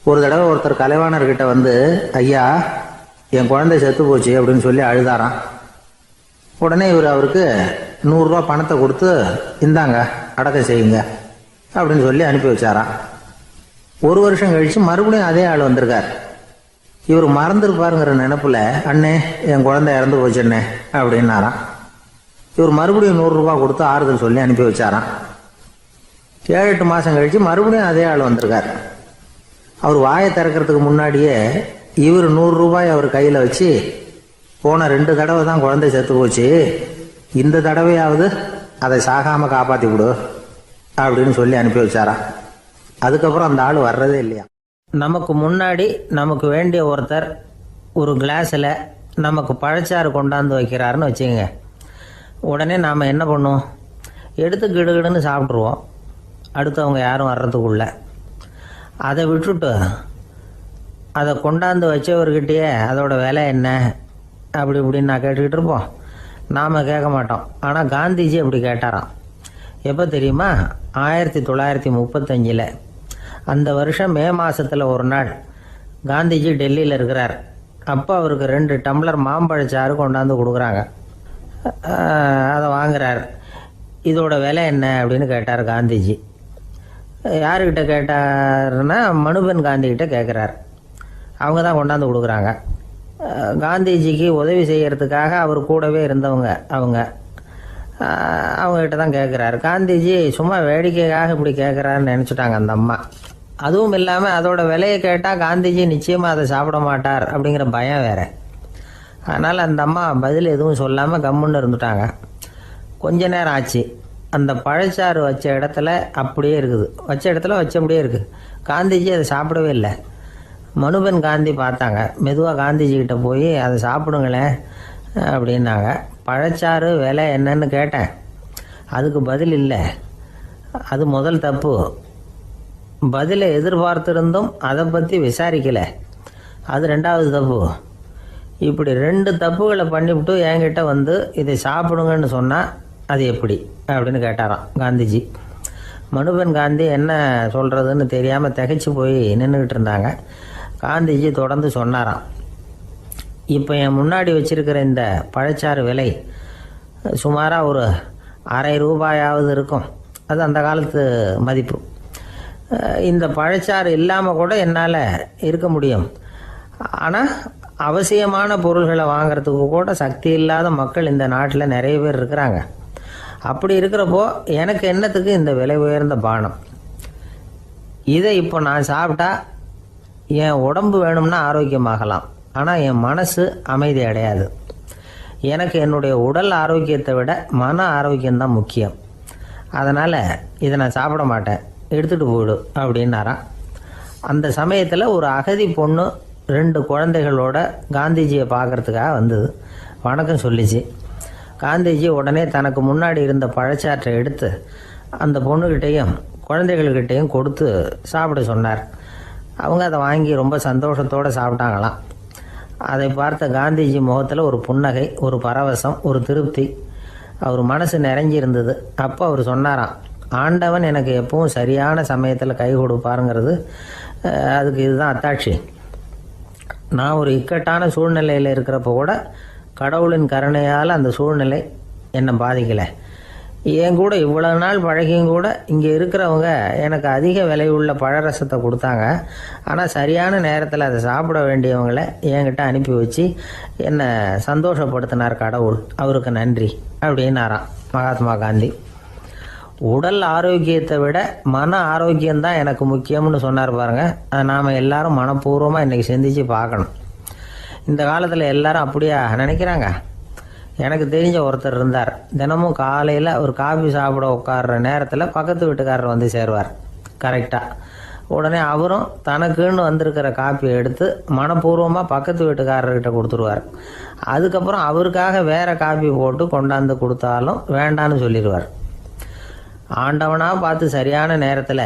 ஒரு தடவை ஒருத்தர் கலைவாணர்கிட்ட வந்து, ஐயா, என் குழந்தை செத்து போச்சு அப்படின்னு சொல்லி அழுதாராம். உடனே இவர் அவருக்கு 100 ரூபா பணத்தை கொடுத்து, இந்தாங்க அடக்கம் செய்யுங்க அப்படின்னு சொல்லி அனுப்பி வச்சாராம். 1 வருஷம் கழித்து மறுபடியும் அதே ஆள் வந்திருக்கார். இவர் மறந்துருப்பாருங்கிற நினைப்புல, அண்ணே, என் குழந்தை இறந்து போச்சுண்ணே அப்படின்னாராம். இவர் மறுபடியும் 100 ரூபா கொடுத்து ஆறுதல் சொல்லி அனுப்பி வச்சாராம். 7-8 மாதம் கழித்து மறுபடியும் அதே ஆள் வந்திருக்கார். அவர் வாயை திறக்கிறதுக்கு முன்னாடியே இவர் 100 ரூபாய் அவர் கையில் வச்சு, போன 2 தடவை தான் குழந்தை செத்து போச்சு, இந்த தடவையாவது அதை சாகாமல் காப்பாற்றி விடு அப்படின்னு சொல்லி அனுப்பி வச்சாராம். அதுக்கப்புறம் அந்த ஆள் வர்றதே இல்லையா. நமக்கு முன்னாடி நமக்கு வேண்டிய ஒருத்தர் ஒரு கிளாஸில் நமக்கு பழச்சாறு கொண்டாந்து வைக்கிறாருன்னு வச்சுக்கோங்க. உடனே நாம் என்ன பண்ணுவோம், எடுத்து கிடுகிடுன்னு சாப்பிட்ருவோம் அடுத்தவங்க யாரும் வர்றதுக்குள்ள. அதை விட்டுட்டு அதை கொண்டாந்து வச்சவர்கிட்டயே அதோட விலை என்ன அப்படி இப்படின்னு நான் கேட்டுக்கிட்டு இருப்போம். நாம் கேட்க மாட்டோம். ஆனால் காந்திஜி அப்படி கேட்டாராம். எப்போ தெரியுமா, 1935. அந்த வருஷம் மே மாதத்தில் ஒரு நாள் காந்திஜி டெல்லியில் இருக்கிறார். அப்போ அவருக்கு 2 டம்ளர் மாம்பழச்சாறு கொண்டாந்து கொடுக்குறாங்க. அதை வாங்குறார். இதோட விலை என்ன அப்படின்னு கேட்டார் காந்திஜி. யாருக்கிட்ட கேட்டாருன்னா மனுபென் காந்திகிட்ட கேட்குறார். அவங்க தான் கொண்டாந்து கொடுக்குறாங்க. காந்திஜிக்கு உதவி செய்கிறதுக்காக அவர் கூடவே இருந்தவங்க அவங்ககிட்ட தான் கேட்குறாரு. காந்திஜி சும்மா வேடிக்கைக்காக இப்படி கேட்குறாருன்னு நினச்சிட்டாங்க அந்த அம்மா. அதுவும் இல்லாமல் அதோட விலையை கேட்டால் காந்திஜி நிச்சயமாக அதை சாப்பிட மாட்டார் அப்படிங்கிற பயம் வேறு. அதனால் அந்த அம்மா பதில் எதுவும் சொல்லாமல் கம்முன்னு இருந்துட்டாங்க. கொஞ்ச நேரம் ஆச்சு. அந்த பழச்சாறு வச்ச இடத்துல அப்படியே இருக்குது, வச்ச இடத்துல வச்சபடியே இருக்குது. காந்திஜி அதை சாப்பிடவே இல்லை. மனுபென் காந்தி பார்த்தாங்க. மெதுவாக காந்திஜிக்கிட்ட போய் அதை சாப்பிடுங்களேன் அப்படின்னாங்க. பழச்சாறு விலை என்னன்னு கேட்டேன். அதுக்கு பதில் இல்லை. அது முதல் தப்பு. பதிலை எதிர்பார்த்திருந்தும் அதை பற்றி விசாரிக்கலை. அது ரெண்டாவது தப்பு. இப்படி 2 தப்புகளை பண்ணிவிட்டு என்கிட்ட வந்து இதை சாப்பிடுங்கன்னு சொன்னால் அது எப்படி அப்படின்னு கேட்டாராம் காந்திஜி. மனுபென் காந்தி என்ன சொல்கிறதுன்னு தெரியாமல் திகைச்சு போய் நின்றுக்கிட்டு இருந்தாங்க. காந்திஜி தொடர்ந்து சொன்னாராம், இப்போ என் முன்னாடி வச்சிருக்கிற இந்த பழச்சாறு விலை சுமாராக ஒரு ₹1/2 இருக்கும். அது அந்த காலத்து மதிப்பு. இந்த பழச்சாறு இல்லாமல் கூட என்னால் இருக்க முடியும். ஆனால் அவசியமான பொருள்களை வாங்கிறதுக்கு கூட சக்தி இல்லாத மக்கள் இந்த நாட்டில் நிறைய பேர் இருக்கிறாங்க. அப்படி இருக்கிறப்போ எனக்கு என்னத்துக்கு இந்த விலை உயர்ந்த பானம்? இதை இப்போ நான் சாப்பிட்டா என் உடம்பு வேணும்னா ஆரோக்கியமாகலாம், ஆனால் என் மனசு அமைதி அடையாது. எனக்கு என்னுடைய உடல் ஆரோக்கியத்தை விட மன ஆரோக்கியம்தான் முக்கியம். அதனால் இதை நான் சாப்பிட மாட்டேன், எடுத்துகிட்டு போயிடு அப்படின்னாராம். அந்த சமயத்தில் ஒரு அகதி பொண்ணு 2 குழந்தைகளோட காந்திஜியை பார்க்குறதுக்காக வந்தது. வணக்கம் சொல்லிச்சு. காந்திஜி உடனே தனக்கு முன்னாடி இருந்த பழச்சாற்றை எடுத்து அந்த பொண்ணுக்கிட்டேயும் குழந்தைகள்கிட்டையும் கொடுத்து சாப்பிட சொன்னார். அவங்க அதை வாங்கி ரொம்ப சந்தோஷத்தோடு சாப்பிட்டாங்களாம். அதை பார்த்த காந்திஜி முகத்தில் ஒரு புன்னகை, ஒரு பரவசம், ஒரு திருப்தி. அவர் மனசு நிறைஞ்சி இருந்தது. அப்போ அவர் சொன்னாராம், ஆண்டவன் எனக்கு எப்பவும் சரியான சமயத்தில் கை கொடுப்பாருங்கிறது அதுக்கு இதுதான் அத்தாட்சி. நான் ஒரு இக்கட்டான சூழ்நிலையில் இருக்கிறப்ப கூட கடவுளின் கருணையால் அந்த சூழ்நிலை என்னை பாதிக்கலை. என் கூட இவ்வளோ நாள் பழகியும் கூட இங்கே இருக்கிறவங்க எனக்கு அதிக விலை உள்ள பழரசத்தை கொடுத்தாங்க. ஆனால் சரியான நேரத்தில் அதை சாப்பிட வேண்டியவங்களை என்கிட்ட அனுப்பி வச்சு என்னை சந்தோஷப்படுத்தினார் கடவுள். அவருக்கு நன்றி அப்படின்னாராம் மகாத்மா காந்தி. உடல் ஆரோக்கியத்தை விட மன ஆரோக்கியம்தான் எனக்கு முக்கியம்னு சொன்னார் பாருங்க. அதை நாம் எல்லாரும் மனப்பூர்வமாக இன்றைக்கி சிந்திச்சு பார்க்கணும். இந்த காலத்தில் எல்லாரும் அப்படியா நினைக்கிறாங்க? எனக்கு தெரிஞ்ச ஒருத்தர் இருந்தார். தினமும் காலையில் ஒரு காஃபி சாப்பிட உட்கார்ற நேரத்தில் பக்கத்து வீட்டுக்காரர் வந்து சேருவார் கரெக்டாக. உடனே அவரும் தனக்குன்னு வந்திருக்கிற காப்பியை எடுத்து மனப்பூர்வமாக பக்கத்து வீட்டுக்காரர்கிட்ட கொடுத்துருவார். அதுக்கப்புறம் அவருக்காக வேறு காப்பி போட்டு கொண்டாந்து கொடுத்தாலும் வேண்டான்னு சொல்லிடுவார். ஆண்டவனாக பார்த்து சரியான நேரத்தில்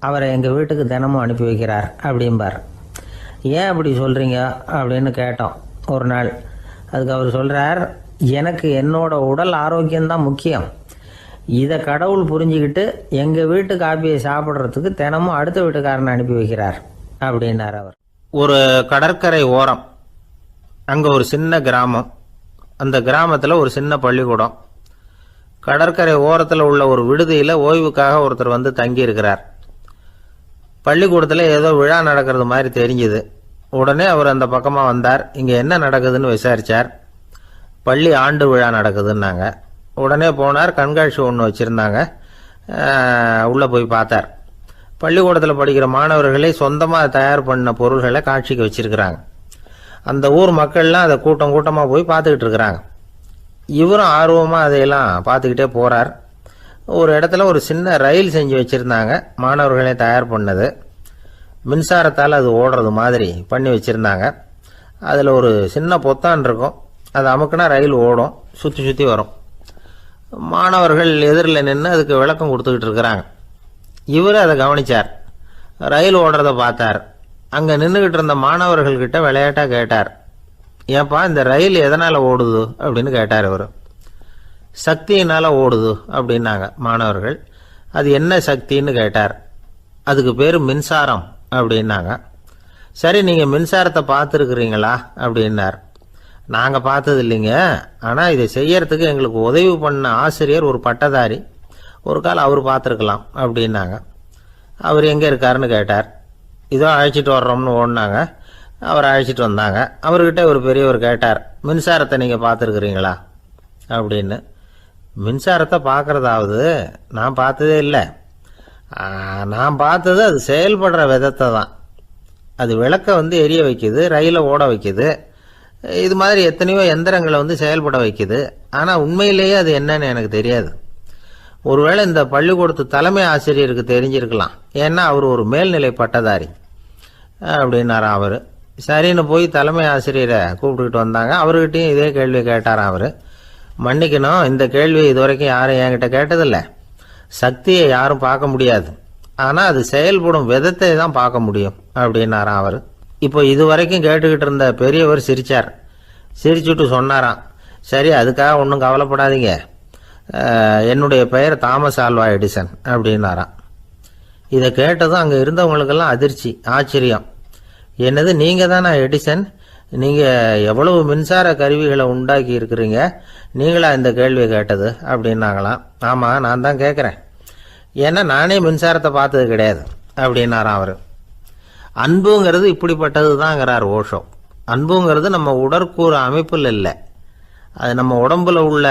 அவரை எங்கள் வீட்டுக்கு தினமும் அனுப்பி வைக்கிறார் அப்படிம்பார். ஏன் அப்படி சொல்கிறீங்க அப்படின்னு கேட்டோம் ஒரு நாள். அதுக்கு அவர் சொல்கிறார், எனக்கு என்னோட உடல் ஆரோக்கியம்தான் முக்கியம். இதை கடவுள் புரிஞ்சுக்கிட்டு எங்கள் வீட்டு காப்பியை சாப்பிட்றதுக்கு தினமும் அடுத்த வீட்டுக்காரனை அனுப்பி வைக்கிறார் அப்படின்னார் அவர். ஒரு கடற்கரை ஓரம், அங்கே ஒரு சின்ன கிராமம். அந்த கிராமத்தில் ஒரு சின்ன பள்ளிக்கூடம். கடற்கரை ஓரத்தில் உள்ள ஒரு விடுதியில் ஓய்வுக்காக ஒருத்தர் வந்து தங்கியிருக்கிறார். பள்ளிக்கூடத்தில் ஏதோ விழா நடக்கிறது மாதிரி தெரிஞ்சுது. உடனே அவர் அந்த பக்கமாக வந்தார். இங்கே என்ன நடக்குதுன்னு விசாரித்தார். பள்ளி ஆண்டு விழா நடக்குதுன்னாங்க. உடனே போனார். கண்காட்சி ஒன்று வச்சுருந்தாங்க. உள்ளே போய் பார்த்தார். பள்ளிக்கூடத்தில் படிக்கிற மாணவர்களே சொந்தமாக தயார் பண்ண பொருள்களை காட்சிக்கு வச்சுருக்கிறாங்க. அந்த ஊர் மக்கள்லாம் அதை கூட்டம் கூட்டமாக போய் பார்த்துக்கிட்டு இருக்கிறாங்க. இவரும் ஆர்வமாக அதையெல்லாம் பார்த்துக்கிட்டே போகிறார். ஒரு இடத்துல ஒரு சின்ன ரயில் செஞ்சு வச்சுருந்தாங்க, மாணவர்களே தயார் பண்ணது. மின்சாரத்தால் அது ஓடுறது மாதிரி பண்ணி வச்சுருந்தாங்க. அதில் ஒரு சின்ன பொத்தான் இருக்கும். அது அமுக்குனா ரயில் ஓடும், சுற்றி சுற்றி வரும். மாணவர்கள் எதிரில் நின்று அதுக்கு விளக்கம் கொடுத்துக்கிட்டு இருக்கிறாங்க. இவர் அதை கவனித்தார். ரயில் ஓடுறத பார்த்தார். அங்கே நின்றுக்கிட்டு இருந்த மாணவர்கள்கிட்ட விளையாட்டாக கேட்டார், ஏன்பா இந்த ரயில் எதனால் ஓடுது அப்படின்னு கேட்டார் இவர். சக்தியினால் ஓடுது அப்படின்னாங்க மாணவர்கள். அது என்ன சக்தின்னு கேட்டார். அதுக்கு பேர் மின்சாரம் அப்படின்னாங்க. சரி, நீங்கள் மின்சாரத்தை பார்த்துருக்குறீங்களா அப்படின்னார். நாங்கள் பார்த்தது இல்லைங்க, ஆனால் இதை செய்யறதுக்கு எங்களுக்கு உதவி பண்ண ஆசிரியர் ஒரு பட்டதாரி, ஒரு கால் அவர் பார்த்துருக்கலாம் அப்படின்னாங்க. அவர் எங்கே இருக்காருன்னு கேட்டார். இதோ அழைச்சிட்டு வர்றோம்னு ஓடினாங்க. அவர் அழைச்சிட்டு வந்தாங்க. அவர்கிட்ட ஒரு பெரியவர் கேட்டார், மின்சாரத்தை நீங்கள் பார்த்துருக்குறீங்களா அப்படின்னு. மின்சாரத்தை பார்க்குறதாவது நான் பார்த்ததே இல்லை. நான் பார்த்தது அது செயல்படுற விதத்தை தான். அது விளக்கை வந்து எரிய வைக்குது, ரயிலை ஓட வைக்குது, இது மாதிரி எத்தனையோ எந்திரங்களை வந்து செயல்பட வைக்குது. ஆனால் உண்மையிலேயே அது என்னன்னு எனக்கு தெரியாது. ஒருவேளை இந்த பள்ளிக்கூடத்து தலைமை ஆசிரியருக்கு தெரிஞ்சிருக்கலாம், ஏன்னா அவர் ஒரு மேல்நிலை பட்டதாரி அப்படின்னாராம் அவர். சரின்னு போய் தலைமை ஆசிரியரை கூப்பிட்டுக்கிட்டு வந்தாங்க. அவர்கிட்டையும் இதே கேள்வி கேட்டாராம் அவர். மன்னிக்கணும், இந்த கேள்வி இதுவரைக்கும் யாரும் என்கிட்ட கேட்டதில்ல. சக்தியை யாரும் பார்க்க முடியாது, ஆனால் அது செயல்படும் விதத்தை தான் பார்க்க முடியும் அப்படின்னாராம் அவர். இப்போ இதுவரைக்கும் கேட்டுக்கிட்டு இருந்த பெரியவர் சிரிச்சார். சிரிச்சுட்டு சொன்னாராம், சரி, அதுக்காக ஒன்றும் கவலைப்படாதீங்க, என்னுடைய பெயர் தாமஸ் ஆல்வா எடிசன் அப்படின்னாராம். இதை கேட்டதும் அங்கே இருந்தவங்களுக்கெல்லாம் அதிர்ச்சி, ஆச்சரியம். என்னது, நீங்கள் தானே எடிசன்? நீங்கள் எவ்வளவு மின்சார கருவிகளை உண்டாக்கி இருக்கிறீங்க, நீங்களா இந்த கேள்வியை கேட்டது அப்படின்னாங்களாம். ஆமாம், நான் தான் கேட்குறேன், ஏன்னா நானே மின்சாரத்தை பார்த்தது கிடையாது அப்படின்னாராம் அவர். அன்புங்கிறது இப்படிப்பட்டது தாங்கிறார் ஓஷோ. அன்புங்கிறது நம்ம உடற்கூறு அமைப்பில் இல்லை, அது நம்ம உடம்புல உள்ள